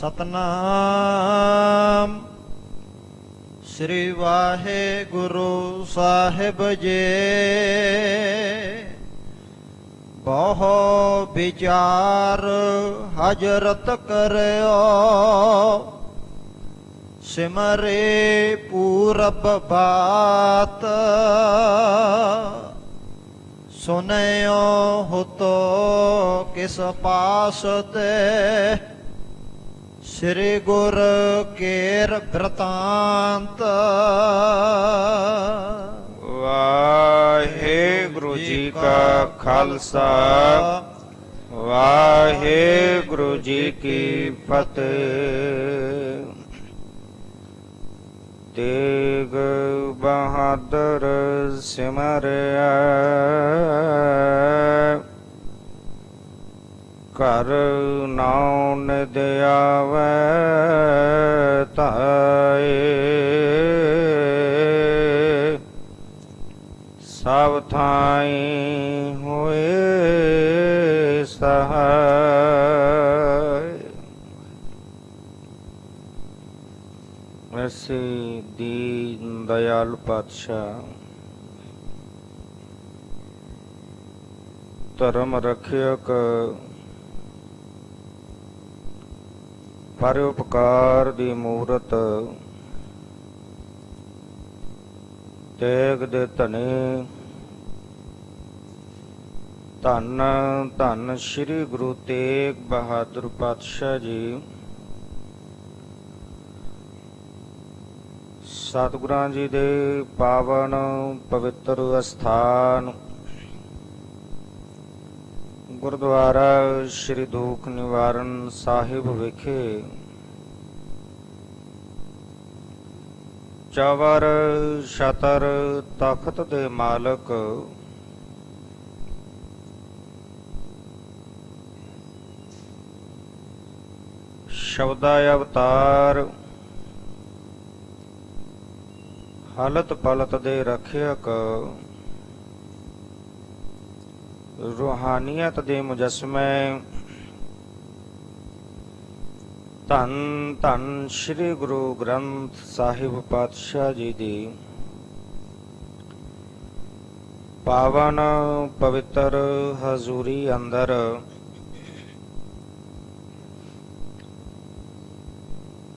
ਸਤਨਾਮ ਸ੍ਰੀ ਵਾਹਿਗੁਰੂ ਸਾਹਿਬ ਜੀ। ਬਹੁ ਵਿਚਾਰ ਹਜ਼ਰਤ ਕਰਿਓ, ਸਿਮਰੇ ਪੂਰਬ ਬਾਤ। ਸੁਨਿਓ ਹੁਤੋ ਕਿਸ ਪਾਸ ਤੇ, ਸ੍ਰੀ ਗੁਰ ਕੇਰ ਬ੍ਰਤਾਂਤ। ਵਾਹਿਗੁਰੂ ਜੀ ਕਾ ਖਾਲਸਾ, ਵਾਹਿਗੁਰੂ ਜੀ ਕੀ ਫਤਿਹ। ਤੇਗ ਬਹਾਦਰ ਸਿਮਰਿਆ, ਘਰ ਨਾਉ ਨਿਦ ਆਵੈ ਧਾਏ। ਸਭ ਥਾਈ ਹੋਏ ਸਹਾਇ। ਐਸੇ ਦੀਨ ਦਇਆਲ ਪਾਤਸ਼ਾਹ, ਧਰਮ ਰਖਿਅਕ, ਪਰਉਪਕਾਰ ਦੀ ਮੂਰਤ, ਤੇਗ ਦੇ ਧਨੇ, ਧੰਨ ਧੰਨ ਸ੍ਰੀ ਗੁਰੂ ਤੇਗ ਬਹਾਦਰ ਪਾਤਸ਼ਾਹ ਜੀ। ਸਤਿਗੁਰਾਂ ਜੀ ਦੇ ਪਾਵਨ ਪਵਿੱਤਰ ਅਸਥਾਨ ਗੁਰਦੁਆਰਾ ਸ੍ਰੀ ਦੁਖ ਨਿਵਾਰਨ ਸਾਹਿਬ ਵਿਖੇ ਚਵਰ ਛਤਰ ਤਖਤ ਦੇ ਮਾਲਕ ਸ਼ਬਦਾ ਅਵਤਾਰ, ਹਾਲਤ ਪਲਤ ਦੇ ਰੱਖਿਅਕ, ਰੂਹਾਨੀਅਤ ਦੇ ਮੁਜੱਸਮੇ, ਧੰਨ ਧੰਨ ਸ੍ਰੀ ਗੁਰੂ ਗ੍ਰੰਥ ਸਾਹਿਬ ਪਾਤਸ਼ਾਹ ਜੀ ਦੀ ਪਾਵਨ ਪਵਿੱਤਰ ਹਜ਼ੂਰੀ ਅੰਦਰ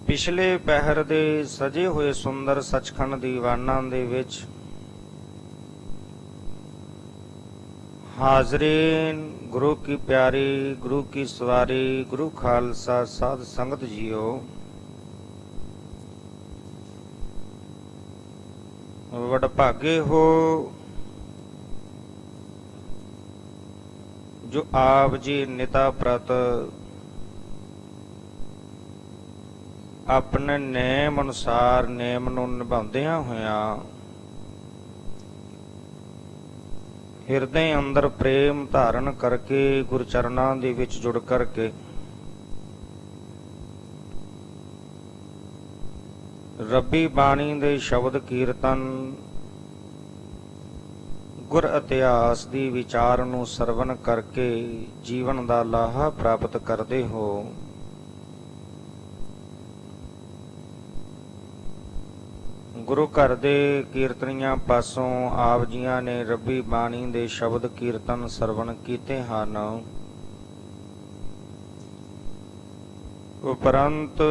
ਪਿਛਲੇ ਪਹਿਰ ਦੇ ਸਜੇ ਹੋਏ ਸੁੰਦਰ ਸੱਚਖੰਡ ਦੀਵਾਨਾਂ ਦੇ ਵਿੱਚ ਹਾਜ਼ਰੀਨ, ਗੁਰੂ ਕੀ ਪਿਆਰੀ, ਗੁਰੂ ਕੀ ਸਵਾਰੀ, ਗੁਰੂ ਖਾਲਸਾ ਸਾਧ ਸੰਗਤ ਜੀਓ, ਵਡਭਾਗੇ ਹੋ ਜੋ ਆਪ ਜੀ ਨਿਤਾ ਪ੍ਰਤ ਆਪਣੇ ਨੇਮ ਅਨੁਸਾਰ ਨੇਮ ਨੂੰ ਨਿਭਾਉਂਦਿਆਂ ਹੋਇਆਂ ਹਿਰਦੇ ਅੰਦਰ ਪ੍ਰੇਮ ਧਾਰਨ ਕਰਕੇ ਗੁਰਚਰਨਾਂ ਦੇ ਵਿੱਚ ਜੁੜ ਕਰਕੇ ਰੱਬੀ ਬਾਣੀ ਦੇ ਸ਼ਬਦ ਕੀਰਤਨ, ਗੁਰ ਇਤਿਹਾਸ ਦੀ ਵਿਚਾਰ ਨੂੰ ਸਰਵਣ ਕਰਕੇ ਜੀਵਨ ਦਾ ਲਾਹਾ ਪ੍ਰਾਪਤ ਕਰਦੇ ਹੋ। ਗੁਰੂ ਘਰ ਦੇ ਕੀਰਤਨੀਆਂ ਪਾਸੋਂ ਆਪ ਜੀਆਂ ਨੇ ਰੱਬੀ ਬਾਣੀ ਦੇ ਸ਼ਬਦ ਕੀਰਤਨ ਸਰਵਣ ਕੀਤੇ ਹਨ। ਉਪਰੰਤ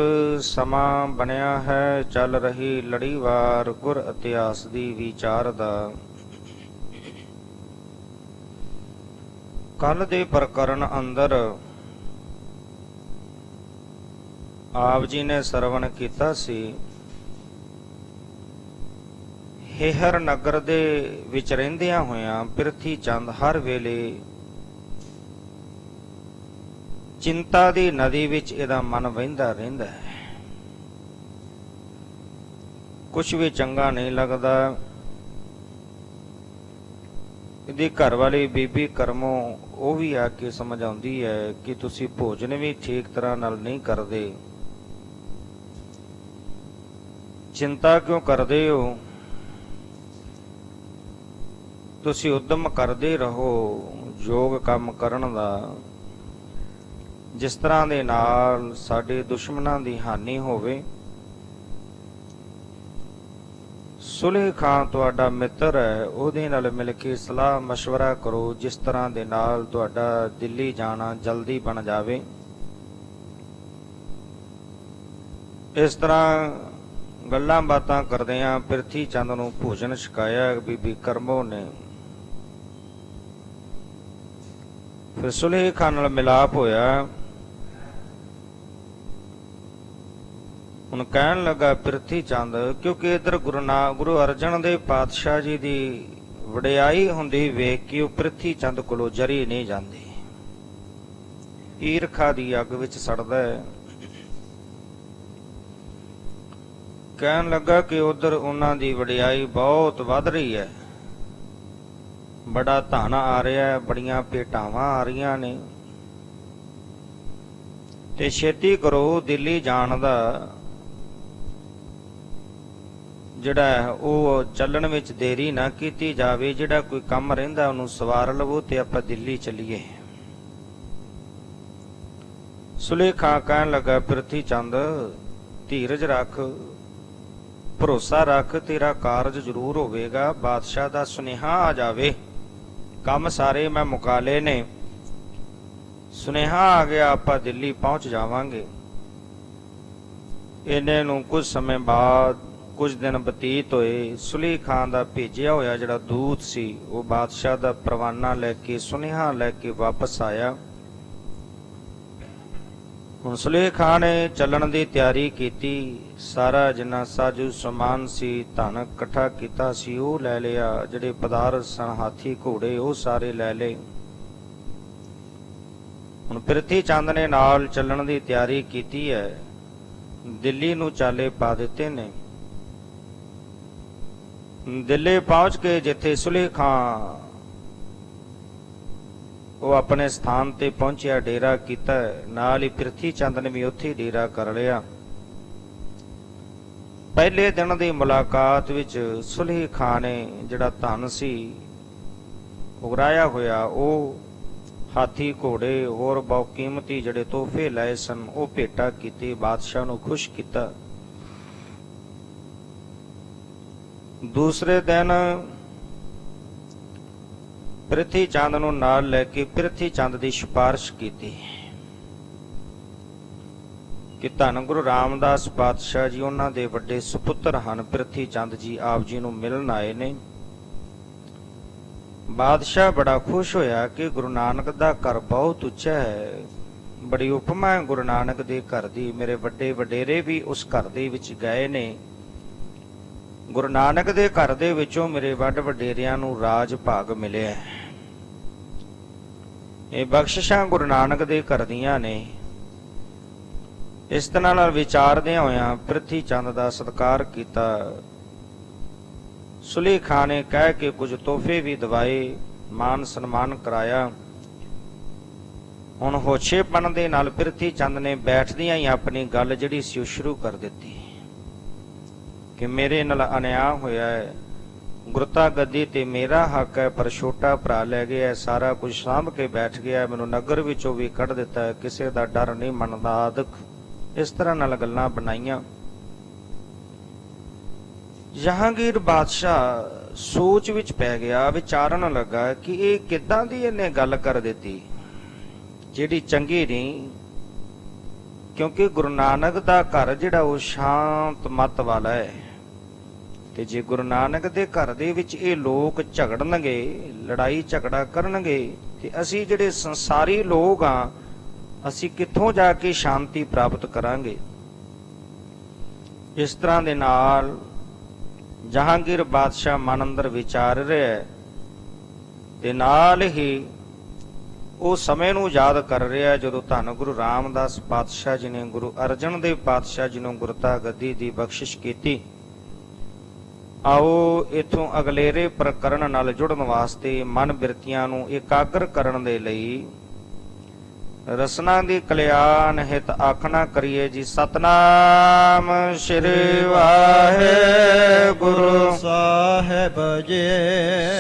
ਸਮਾਂ ਬਣਿਆ ਹੈ ਚੱਲ ਰਹੀ ਲੜੀਵਾਰ ਗੁਰ ਇਤਿਹਾਸ ਦੀ ਵਿਚਾਰ ਦਾ। ਕੱਲ ਦੇ ਪ੍ਰਕਰਨ ਅੰਦਰ ਆਪ ਜੀ ਨੇ ਸਰਵਣ ਕੀਤਾ ਸੀ ਹੇਹਰ ਨਗਰ ਦੇ ਵਿੱਚ ਰਹਿੰਦਿਆਂ ਹੋਇਆਂ ਪਿਰਥੀ ਚੰਦ ਹਰ ਵੇਲੇ ਚਿੰਤਾ ਦੀ ਨਦੀ ਵਿੱਚ ਇਹਦਾ ਮਨ ਵਹਿੰਦਾ ਰਹਿੰਦਾ ਹੈ। ਕੁਛ ਵੀ ਚੰਗਾ ਨਹੀਂ ਲੱਗਦਾ। ਇਹਦੀ ਘਰ ਵਾਲੀ ਬੀਬੀ ਕਰਮੋਂ ਉਹ ਵੀ ਆ ਕੇ ਸਮਝਾਉਂਦੀ ਹੈ ਕਿ ਤੁਸੀਂ ਭੋਜਨ ਵੀ ਠੀਕ ਤਰ੍ਹਾਂ ਨਾਲ ਨਹੀਂ ਕਰਦੇ, ਚਿੰਤਾ ਕਿਉਂ ਕਰਦੇ ਹੋ, ਤੁਸੀਂ ਉਦਮ ਕਰਦੇ ਰਹੋ ਯੋਗ ਕੰਮ ਕਰਨ ਦਾ। ਜਿਸ ਤਰ੍ਹਾਂ ਦੇ ਨਾਲ ਸਾਡੇ ਦੁਸ਼ਮਣਾਂ ਦੀ ਹਾਨੀ ਹੋਵੇ। ਸੁਲੇਹ ਖਾਂ ਤੁਹਾਡਾ ਮਿੱਤਰ ਹੈ, ਉਹਦੇ ਨਾਲ ਮਿਲ ਕੇ ਸਲਾਹ ਮਸ਼ਵਰਾ ਕਰੋ ਜਿਸ ਤਰ੍ਹਾਂ ਦੇ ਨਾਲ ਤੁਹਾਡਾ ਦਿੱਲੀ ਜਾਣਾ ਜਲਦੀ ਬਣ ਜਾਵੇ। ਇਸ ਤਰ੍ਹਾਂ ਗੱਲਾਂ ਬਾਤਾਂ ਕਰਦਿਆਂ ਪ੍ਰਿਥੀ ਚੰਦ ਨੂੰ ਭੋਜਨ ਛਕਾਇਆ ਬੀਬੀ ਕਰਮੋ ਨੇ। ਫਿਰ ਸੁਲੇਹ ਖਾਂ ਨਾਲ ਮਿਲਾਪ ਹੋਇਆ। ਹੁਣ ਕਹਿਣ ਲੱਗਾ ਪ੍ਰਿਥੀ ਚੰਦ, ਕਿਉਂਕਿ ਇਧਰ ਗੁਰੂ ਅਰਜਨ ਦੇਵ ਪਾਤਸ਼ਾਹ ਜੀ ਦੀ ਵਡਿਆਈ ਹੁੰਦੀ ਵੇਖ ਕੇ ਉਹ ਪ੍ਰਿਥੀ ਚੰਦ ਕੋਲੋਂ ਜਰੀ ਨਹੀਂ ਜਾਂਦੀ, ਈਰਖਾ ਦੀ ਅੱਗ ਵਿੱਚ ਸੜਦਾ ਹੈ। ਕਹਿਣ ਲੱਗਾ ਕਿ ਉਧਰ ਉਹਨਾਂ ਦੀ ਵਡਿਆਈ ਬਹੁਤ ਵੱਧ ਰਹੀ ਹੈ, ਬੜਾ ਧਨ ਆ ਰਿਹਾ ਹੈ, ਬੜੀਆਂ ਭੇਟਾਵਾਂ ਆ ਰਹੀਆਂ ਨੇ, ਤੇ ਛੇਤੀ ਕਰੋ ਦਿੱਲੀ ਜਾਣ ਦਾ ਜਿਹੜਾ ਹੈ ਉਹ ਚੱਲਣ ਵਿੱਚ ਦੇਰੀ ਨਾ ਕੀਤੀ ਜਾਵੇ। ਜਿਹੜਾ ਕੋਈ ਕੰਮ ਰਹਿੰਦਾ ਉਹਨੂੰ ਸਵਾਰ ਲਵੋ ਤੇ ਆਪਾਂ ਦਿੱਲੀ ਚੱਲੀਏ। ਸੁਲੇਹ ਖਾਂ ਕਹਿਣ ਲੱਗਾ, ਪ੍ਰਿਥੀ ਚੰਦ ਧੀਰਜ ਰੱਖ, ਭਰੋਸਾ ਰੱਖ, ਤੇਰਾ ਕਾਰਜ ਜ਼ਰੂਰ ਹੋਵੇਗਾ। ਬਾਦਸ਼ਾਹ ਦਾ ਸੁਨੇਹਾ ਆ ਜਾਵੇ, ਕੰਮ ਸਾਰੇ ਮੈਂ ਮੁਕਾ ਲਏ ਨੇ, ਸੁਨੇਹਾ ਆ ਗਿਆ, ਆਪਾਂ ਦਿੱਲੀ ਪਹੁੰਚ ਜਾਵਾਂਗੇ। ਇਹਨੇ ਨੂੰ ਕੁਝ ਸਮੇਂ ਬਾਅਦ ਕੁਝ ਦਿਨ ਬਤੀਤ ਹੋਏ। ਸੁਲੇਹ ਖਾਂ ਦਾ ਭੇਜਿਆ ਹੋਇਆ ਜਿਹੜਾ ਦੂਤ ਸੀ ਉਹ ਬਾਦਸ਼ਾਹ ਦਾ ਪਰਵਾਨਾ ਲੈ ਕੇ, ਸੁਨੇਹਾ ਲੈ ਕੇ ਵਾਪਸ ਆਇਆ। ਹੁਣ ਸੁਲੇਹ ਖਾਂ ਨੇ ਚੱਲਣ ਦੀ ਤਿਆਰੀ ਕੀਤੀ। ਸਾਰਾ ਜਿੰਨਾ ਸਾਜੂ ਸਮਾਨ ਸੀ, ਧਨ ਇਕੱਠਾ ਕੀਤਾ ਸੀ ਉਹ ਲੈ ਲਿਆ। ਜਿਹੜੇ ਪਦਾਰਥ ਸਨ, ਹਾਥੀ ਘੋੜੇ, ਉਹ ਸਾਰੇ ਲੈ ਲਏ। ਹੁਣ ਪ੍ਰਿਥੀ ਚੰਦ ਨੇ ਨਾਲ ਚੱਲਣ ਦੀ ਤਿਆਰੀ ਕੀਤੀ ਹੈ। ਦਿੱਲੀ ਨੂੰ ਚਾਲੇ ਪਾ ਦਿੱਤੇ ਨੇ। ਦਿੱਲੀ ਪਹੁੰਚ ਕੇ ਜਿੱਥੇ ਸੁਲੇਹ ਖਾਂ ਉਹ ਆਪਣੇ ਸਥਾਨ ਤੇ ਪਹੁੰਚਿਆ, ਡੇਰਾ ਕੀਤਾ, ਨਾਲ ਹੀ ਪ੍ਰਿਥੀ ਚੰਦ ਨੇ ਵੀ ਉੱਥੇ ਡੇਰਾ ਕਰ ਲਿਆ। ਪਹਿਲੇ ਦਿਨ ਦੀ ਮੁਲਾਕਾਤ ਵਿੱਚ ਸੁਲੇਹ ਖਾਂ ਨੇ ਜਿਹੜਾ ਧਨ ਸੀ ਉਗਰਾਇਆ ਹੋਇਆ, ਉਹ ਹਾਥੀ ਘੋੜੇ ਹੋਰ ਬਹੁਤ ਕੀਮਤੀ ਜਿਹੜੇ ਤੋਹਫੇ ਲਏ ਸਨ ਉਹ ਭੇਟਾ ਕੀਤੇ, ਬਾਦਸ਼ਾਹ ਨੂੰ ਖੁਸ਼ ਕੀਤਾ। ਦੂਸਰੇ ਦਿਨ ਪ੍ਰਿਥੀ ਚੰਦ ਨੂੰ ਨਾਲ ਲੈ ਕੇ ਪ੍ਰਿਥੀ ਚੰਦ ਦੀ ਸਿਫਾਰਿਸ਼ ਕੀਤੀ ਕਿ ਧੰਨ ਗੁਰੂ ਰਾਮਦਾਸ ਪਾਤਸ਼ਾਹ ਜੀ ਉਹਨਾਂ ਦੇ ਵੱਡੇ ਸੁਪੁੱਤਰ ਹਨ, ਪ੍ਰਿਥੀ ਚੰਦ ਜੀ ਆਪ ਜੀ ਨੂੰ ਮਿਲਣ ਆਏ ਨੇ। ਬਾਦਸ਼ਾਹ ਬੜਾ ਖੁਸ਼ ਹੋਇਆ ਕਿ ਗੁਰੂ ਨਾਨਕ ਦਾ ਘਰ ਬਹੁਤ ਉੱਚਾ ਹੈ, ਬੜੀ ਉਪਮਾ ਹੈ ਗੁਰੂ ਨਾਨਕ ਦੇ ਘਰ ਦੀ। ਮੇਰੇ ਵੱਡੇ ਵਡੇਰੇ ਵੀ ਉਸ ਘਰ ਦੇ ਵਿੱਚ ਗਏ ਨੇ। ਗੁਰੂ ਨਾਨਕ ਦੇ ਘਰ ਦੇ ਵਿੱਚੋਂ ਮੇਰੇ ਵੱਡ ਵਡੇਰਿਆਂ ਨੂੰ ਰਾਜ ਭਾਗ ਮਿਲਿਆ। ਇਹ ਬਖਸ਼ਿਸ਼ਾਂ ਗੁਰੂ ਨਾਨਕ ਦੇ ਘਰ ਦੀਆਂ ਨੇ। ਇਸ ਤਰ੍ਹਾਂ ਨਾਲ ਵਿਚਾਰਦਿਆਂ ਹੋਇਆਂ ਪ੍ਰਿਥੀ ਚੰਦ ਦਾ ਸਤਿਕਾਰ ਕੀਤਾ। ਸੁਲੇਹ ਖਾਂ ਨੇ ਕਹਿ ਕੇ ਕੁਝ ਤੋਹਫੇ ਵੀ ਦਿਵਾਏ, ਮਾਨ ਸਨਮਾਨ ਕਰਾਇਆ। ਹੁਣ ਹੋਛੇਪਣ ਦੇ ਨਾਲ ਪ੍ਰਿਥੀ ਚੰਦ ਨੇ ਬੈਠਦਿਆਂ ਹੀ ਆਪਣੀ ਗੱਲ ਜਿਹੜੀ ਸੀ ਉਹ ਸ਼ੁਰੂ ਕਰ ਦਿੱਤੀ ਕਿ ਮੇਰੇ ਨਾਲ ਅਨਿਆਂ ਹੋਇਆ ਹੈ, ਗੁਰਤਾ ਗੱਦੀ ਤੇ ਮੇਰਾ ਹੱਕ ਹੈ, ਪਰ ਛੋਟਾ ਭਰਾ ਲੈ ਗਿਆ, ਸਾਰਾ ਕੁਝ ਸਾਂਭ ਕੇ ਬੈਠ ਗਿਆ, ਮੈਨੂੰ ਨਗਰ ਵਿੱਚੋਂ ਵੀ ਕੱਢ ਦਿੱਤਾ, ਕਿਸੇ ਦਾ ਡਰ ਨਹੀਂ ਮੰਨਦਾ ਆਦਿਕ ਇਸ ਤਰ੍ਹਾਂ ਨਾਲ ਗੱਲਾਂ ਬਣਾਈਆਂ। ਜਹਾਂਗੀਰ ਬਾਦਸ਼ਾਹ ਸੋਚ ਵਿੱਚ ਪੈ ਗਿਆ, ਵਿਚਾਰਨ ਲੱਗਾ ਕਿ ਇਹ ਕਿੱਦਾਂ ਦੀ ਇਹਨੇ ਗੱਲ ਕਰ ਦਿੱਤੀ ਜਿਹੜੀ ਚੰਗੀ ਨਹੀਂ, ਕਿਉਂਕਿ ਗੁਰੂ ਨਾਨਕ ਦਾ ਘਰ ਜਿਹੜਾ ਉਹ ਸ਼ਾਂਤ ਮਤ ਵਾਲਾ ਹੈ, ਤੇ ਜੇ ਗੁਰੂ ਨਾਨਕ ਦੇ ਘਰ ਦੇ ਵਿੱਚ ਇਹ ਲੋਕ ਝਗੜਨਗੇ, ਲੜਾਈ ਝਗੜਾ ਕਰਨਗੇ, ਤੇ ਅਸੀਂ ਜਿਹੜੇ ਸੰਸਾਰੀ ਲੋਕ ਆ, ਅਸੀਂ ਕਿੱਥੋਂ ਜਾ ਕੇ ਸ਼ਾਂਤੀ ਪ੍ਰਾਪਤ ਕਰਾਂਗੇ। ਇਸ ਤਰ੍ਹਾਂ ਦੇ ਨਾਲ ਜਹਾਂਗੀਰ ਬਾਦਸ਼ਾਹ ਮਨ ਅੰਦਰ ਵਿਚਾਰ ਰਿਹਾ ਤੇ ਨਾਲ ਹੀ ਉਹ ਸਮੇਂ ਨੂੰ ਯਾਦ ਕਰ ਰਿਹਾ ਜਦੋਂ ਧੰਨ ਗੁਰੂ ਰਾਮਦਾਸ ਪਾਤਸ਼ਾਹ ਜੀ ਨੇ ਗੁਰੂ ਅਰਜਨ ਦੇਵ ਪਾਤਸ਼ਾਹ ਜੀ ਨੂੰ ਗੁਰਤਾ ਗੱਦੀ ਦੀ ਬਖਸ਼ਿਸ਼ ਕੀਤੀ। ਆਓ ਇਥੋਂ ਅਗਲੇਰੇ ਪ੍ਰਕਰਨ ਨਾਲ ਜੁੜਨ ਵਾਸਤੇ ਮਨ ਬਿਰਤੀਆਂ ਨੂੰ ਇਕਾਗਰ ਕਰਨ ਦੇ ਲਈ ਰਸਨਾ ਦੀ ਕਲਿਆਣ ਹਿਤ ਆਖਣਾ ਕਰੀਏ ਜੀ। ਸਤਨਾਮ ਸ੍ਰੀ ਵਾਹਿਗੁਰੂ ਸਾਹਿਬ ਜੀ।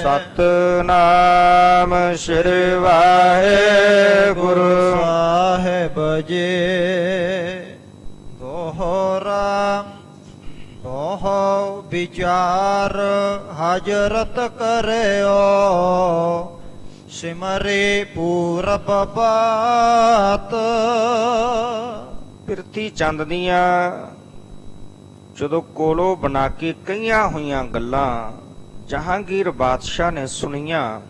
ਸਤਨਾਮ ਸ੍ਰੀ ਵਾਹਿਗੁਰੂ ਸਾਹਿਬ ਜੀ। ਦੋਹਰਾ ਦੋਹ ਵਿਚਾਰ ਹਜਰਤ ਕਰਿਓ, ਸਿਮਰੇ ਪੂਰਬ ਬਾਤ। ਪਿਰਥੀ ਚੰਦ ਦੀਆਂ ਜਦੋਂ ਕੋਲੋਂ ਬਣਾ ਕੇ ਕਈਆਂ ਹੋਈਆਂ ਗੱਲਾਂ ਜਹਾਂਗੀਰ ਬਾਦਸ਼ਾਹ ਨੇ ਸੁਣੀਆਂ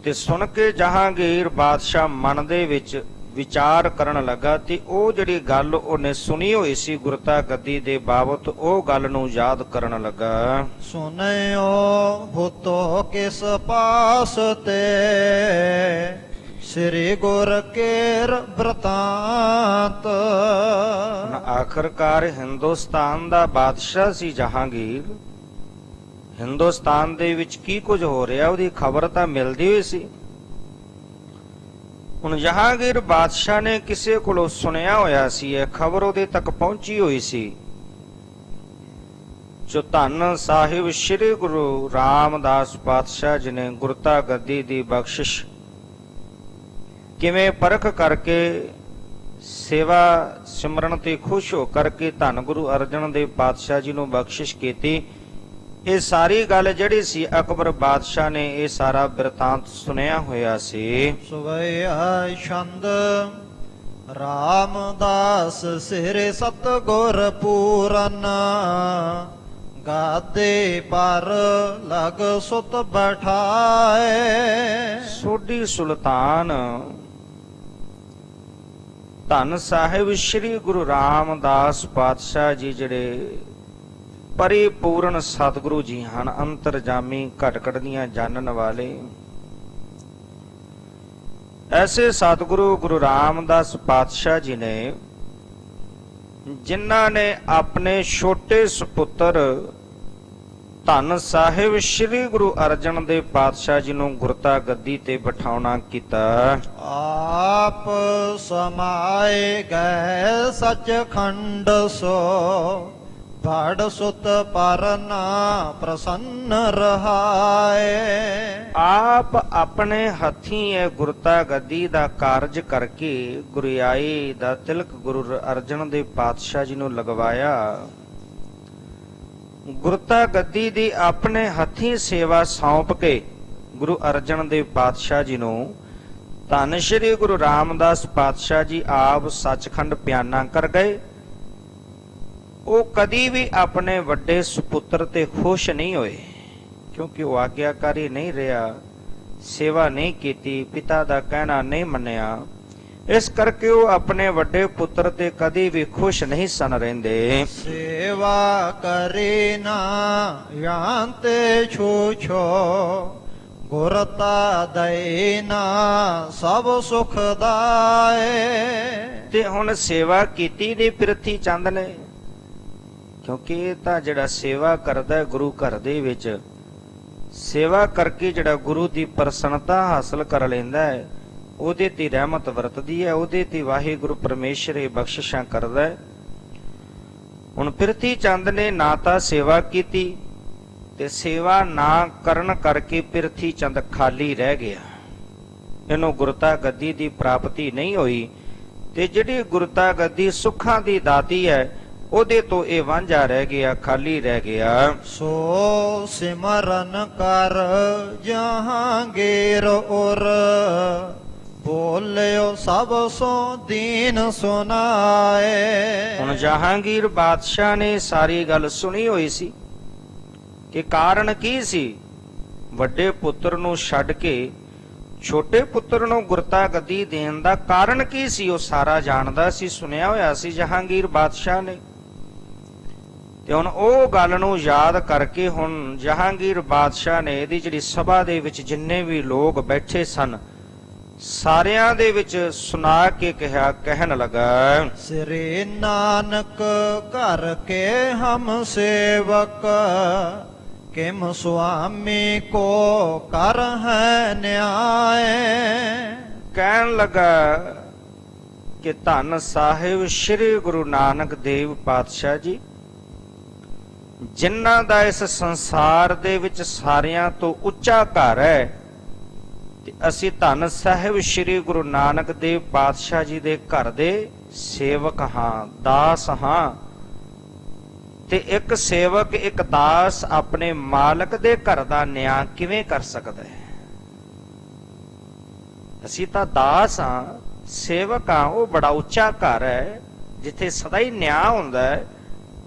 ਤੇ ਸੁਣ ਕੇ ਜਹਾਂਗੀਰ ਬਾਦਸ਼ਾਹ ਮਨ ਦੇ ਵਿੱਚ ਵਿਚਾਰ ਕਰਨ ਲੱਗਾ ਤੇ ਉਹ ਜਿਹੜੀ ਗੱਲ ਉਹਨੇ ਸੁਣੀ ਹੋਈ ਸੀ ਗੁਰਤਾ ਗੱਦੀ ਦੇ ਬਾਬਤ, ਉਹ ਗੱਲ ਨੂੰ ਯਾਦ ਕਰਨ ਲੱਗਾ। ਸੁਨਿਓ ਹੁਤੋ ਕਿਸ ਪਾਸ ਤੇ, ਸ੍ਰੀ ਗੁਰ ਕੇਰ ਬ੍ਰਤਾਂਤ। ਹੁਣ ਆਖਰਕਾਰ ਹਿੰਦੁਸਤਾਨ ਦਾ ਬਾਦਸ਼ਾਹ ਸੀ ਜਹਾਂਗੀਰ। ਹਿੰਦੁਸਤਾਨ ਦੇ ਵਿੱਚ ਕੀ ਕੁਝ ਹੋ ਰਿਹਾ ਉਹਦੀ ਖਬਰ ਤਾਂ ਮਿਲਦੀ ਹੋਈ ਸੀ। ਹੁਣ ਜਹਾਂਗੀਰ ਬਾਦਸ਼ਾਹ ਨੇ ਕਿਸੇ ਕੋਲੋਂ ਸੁਣਿਆ ਹੋਇਆ ਸੀ, ਇਹ ਖਬਰ ਉਹਦੇ ਤੱਕ ਪਹੁੰਚੀ ਹੋਈ ਸੀ ਜੋ ਧੰਨ ਸਾਹਿਬ ਸ੍ਰੀ ਗੁਰੂ ਰਾਮਦਾਸ ਪਾਤਸ਼ਾਹ ਜੀ ਨੇ ਗੁਰਤਾ ਗੱਦੀ ਦੀ ਬਖਸ਼ਿਸ਼ ਕਿਵੇਂ ਪਰਖ ਕਰਕੇ ਸੇਵਾ ਸਿਮਰਨ ਤੇ ਖੁਸ਼ ਹੋ ਕਰਕੇ ਧੰਨ ਗੁਰੂ ਅਰਜਨ ਦੇਵ ਪਾਤਸ਼ਾਹ ਜੀ ਨੂੰ ਬਖਸ਼ਿਸ਼ ਕੀਤੀ। ਇਹ ਸਾਰੀ ਗੱਲ ਜਿਹੜੀ ਸੀ ਅਕਬਰ ਬਾਦਸ਼ਾਹ ਨੇ ਇਹ ਸਾਰਾ ਬਿਰਤਾਂਤ ਸੁਣਿਆ ਹੋਇਆ ਸੀ। ਸੁਵਿਆ ਛੰਦ ਰਾਮਦਾਸ ਸਿਰ ਸਤਗੁਰ ਪੂਰਨ, ਗਾਦੇ ਪਰ ਲਗ ਸੁਤ ਬਠਾਏ। ਸੋਢੀ ਸੁਲਤਾਨ ਧੰਨ ਸਾਹਿਬ ਸ੍ਰੀ ਗੁਰੂ ਰਾਮਦਾਸ ਪਾਤਸ਼ਾਹ ਜੀ ਜਿਹੜੇ ਪਰਿਪੂਰਨ ਸਤਿਗੁਰੂ ਜੀ ਹਨ, ਅੰਤਰਜਾਮੀ ਘਟ ਘਟ ਦੀਆਂ ਜਾਣਨ ਵਾਲੇ। ਐਸੇ ਸਤਿਗੁਰੂ ਗੁਰੂ ਰਾਮਦਾਸ ਪਾਤਸ਼ਾਹ ਜੀ ਨੇ ਜਿਨ੍ਹਾਂ ਨੇ ਆਪਣੇ ਛੋਟੇ ਸੁਪੁੱਤਰ ਧੰਨ ਸਾਹਿਬ ਸ੍ਰੀ ਗੁਰੂ ਅਰਜਨ ਦੇਵ ਪਾਤਸ਼ਾਹ ਜੀ ਨੂੰ ਗੁਰਤਾ ਗੱਦੀ ਤੇ ਬਿਠਾਉਣਾ ਕੀਤਾ। ਆਪ ਸਮਾਏ ਗਏ ਸਚਖੰਡ ਸੋ, ਭੜ ਸੁਤ ਪਰਨਾ ਪ੍ਰਸੰਨ ਰਹਾਏ। ਆਪ ਆਪਣੇ ਹੱਥੀਂ ਇਹ ਗੁਰਤਾ ਗੱਦੀ ਦਾ ਕਾਰਜ ਕਰਕੇ ਗੁਰਿਆਈ ਦਾ ਤਿਲਕ ਗੁਰੂ ਅਰਜਨ ਦੇਵ ਪਾਤਸ਼ਾਹ ਜੀ ਨੂੰ ਲਗਵਾਇਆ। ਗੁਰਤਾ ਗੱਦੀ ਦੀ ਆਪਣੇ ਹੱਥੀਂ ਸੇਵਾ ਸੌਂਪ ਕੇ ਗੁਰੂ ਅਰਜਨ ਦੇਵ ਪਾਤਸ਼ਾਹ ਜੀ ਨੂੰ ਧੰਨ ਸ਼੍ਰੀ ਗੁਰੂ ਰਾਮਦਾਸ ਪਾਤਸ਼ਾਹ ਜੀ ਆਪ ਸੱਚਖੰਡ ਪਿਆਨਾ ਕਰ ਗਏ। ਉਹ ਕਦੀ ਵੀ ਆਪਣੇ ਵੱਡੇ ਸੁਪੁੱਤਰ ਤੇ ਖੁਸ਼ ਨਹੀਂ ਹੋਏ, ਕਿਉਂਕਿ ਉਹ ਆਗਿਆਕਾਰੀ ਨਹੀਂ ਰਿਹਾ, ਸੇਵਾ ਨਹੀਂ ਕੀਤੀ, ਪਿਤਾ ਦਾ ਕਹਿਣਾ ਨਹੀਂ ਮੰਨਿਆ। ਇਸ ਕਰਕੇ ਉਹ ਆਪਣੇ ਵੱਡੇ ਪੁੱਤਰ ਤੇ ਕਦੀ ਵੀ ਖੁਸ਼ ਨਹੀਂ ਸਨ ਰਹਿੰਦੇ। ਸੇਵਾ ਕਰੇ ਨਾ ਯਾਂਤੇ ਛੋ ਛੋ, ਗੁਰਤਾ ਦਏ ਨਾ ਸਭ ਸੁਖ ਦਾਏ। ਤੇ ਹੁਣ ਸੇਵਾ ਕੀਤੀ ਦੀ ਪਿਰਥੀ ਚੰਦ ਨੇ, ਕਿਉਂਕਿ ਇਹ ਤਾਂ ਜਿਹੜਾ ਸੇਵਾ ਕਰਦਾ ਗੁਰੂ ਘਰ ਦੇ ਵਿੱਚ, ਸੇਵਾ ਕਰਕੇ ਜਿਹੜਾ ਗੁਰੂ ਦੀ ਪ੍ਰਸੰਨਤਾ ਹਾਸਲ ਕਰ ਲੈਂਦਾ ਹੈ, ਉਹਦੇ ਤੇ ਰਹਿਮਤ ਵਰਤਦੀ ਹੈ, ਉਹਦੇ ਤੇ ਵਾਹਿਗੁਰੂ ਪਰਮੇਸ਼ਰ ਇਹ ਬਖਸ਼ਿਸ਼ਾਂ ਕਰਦਾ ਹੈ। ਹੁਣ ਪਿਰਥੀ ਚੰਦ ਨੇ ਨਾ ਤਾਂ ਸੇਵਾ ਕੀਤੀ ਤੇ ਸੇਵਾ ਨਾ ਕਰਨ ਕਰਕੇ ਪਿਰਥੀ ਚੰਦ ਖਾਲੀ ਰਹਿ ਗਿਆ। ਇਹਨੂੰ ਗੁਰਤਾ ਗੱਦੀ ਦੀ ਪ੍ਰਾਪਤੀ ਨਹੀਂ ਹੋਈ ਤੇ ਜਿਹੜੀ ਗੁਰਤਾ ਗੱਦੀ ਸੁੱਖਾਂ ਦੀ ਦਾਤੀ ਹੈ ਉਹਦੇ ਤੋਂ ਇਹ ਵਾਂਝਾ ਰਹਿ ਗਿਆ, ਖਾਲੀ ਰਹਿ ਗਿਆ। ਸੋ ਸਿਮਰਨ ਕਰ ਜਹਾਂਗੀਰ ਉਰ, ਬੋਲਿਓ ਸਭ ਸੋ ਦੀਨ ਸੁਨਾਏ। ਹੁਣ ਜਹਾਂਗੀਰ ਬਾਦਸ਼ਾਹ ਨੇ ਸਾਰੀ ਗੱਲ ਸੁਣੀ ਹੋਈ ਸੀ ਕਿ ਕਾਰਨ ਕੀ ਸੀ ਵੱਡੇ ਪੁੱਤਰ ਨੂੰ ਛੱਡ ਕੇ ਛੋਟੇ ਪੁੱਤਰ ਨੂੰ ਗੁਰਤਾ ਗੱਦੀ ਦੇਣ ਦਾ ਕਾਰਨ ਕੀ ਸੀ, ਉਹ ਸਾਰਾ ਜਾਣਦਾ ਸੀ, ਸੁਣਿਆ ਹੋਇਆ ਸੀ ਜਹਾਂਗੀਰ ਬਾਦਸ਼ਾਹ ਨੇ। ਤੇ ਹੁਣ ਉਹ ਗੱਲ ਨੂੰ ਯਾਦ ਕਰਕੇ ਹੁਣ ਜਹਾਂਗੀਰ ਬਾਦਸ਼ਾਹ ਨੇ ਇਹਦੀ ਜਿਹੜੀ ਸਭਾ ਦੇ ਵਿੱਚ ਜਿੰਨੇ ਵੀ ਲੋਕ ਬੈਠੇ ਸਨ ਸਾਰਿਆਂ ਦੇ ਵਿੱਚ ਸੁਣਾ ਕੇ ਕਹਿਣ ਲੱਗਾ, ਸ੍ਰੀ ਨਾਨਕ ਘਰ ਕੇ ਹਮ ਸੇਵਕ, ਕਿਮ ਸੁਆਮੀ ਕੋ ਕਰ ਹੈ ਨਿਆਏ। ਕਹਿਣ ਲੱਗਾ ਕਿ ਧੰਨ ਸਾਹਿਬ ਸ੍ਰੀ ਗੁਰੂ ਨਾਨਕ ਦੇਵ ਪਾਤਸ਼ਾਹ ਜੀ, ਜਿਨ੍ਹਾਂ ਦਾ ਇਸ ਸੰਸਾਰ ਦੇ ਵਿੱਚ ਸਾਰਿਆਂ ਤੋਂ ਉੱਚਾ ਘਰ ਹੈ, ਤੇ ਅਸੀਂ ਧੰਨ ਸਾਹਿਬ ਸ੍ਰੀ ਗੁਰੂ ਨਾਨਕ ਦੇਵ ਪਾਤਸ਼ਾਹ ਜੀ ਦੇ ਘਰ ਦੇ ਸੇਵਕ ਹਾਂ, ਦਾਸ ਹਾਂ। ਤੇ ਇੱਕ ਸੇਵਕ, ਇੱਕ ਦਾਸ ਆਪਣੇ ਮਾਲਕ ਦੇ ਘਰ ਦਾ ਨਿਆਂ ਕਿਵੇਂ ਕਰ ਸਕਦਾ ਹੈ? ਅਸੀਂ ਤਾਂ ਦਾਸ ਹਾਂ, ਸੇਵਕ ਹਾਂ। ਉਹ ਬੜਾ ਉੱਚਾ ਘਰ ਹੈ ਜਿੱਥੇ ਸਦਾ ਹੀ ਨਿਆਂ ਹੁੰਦਾ ਹੈ,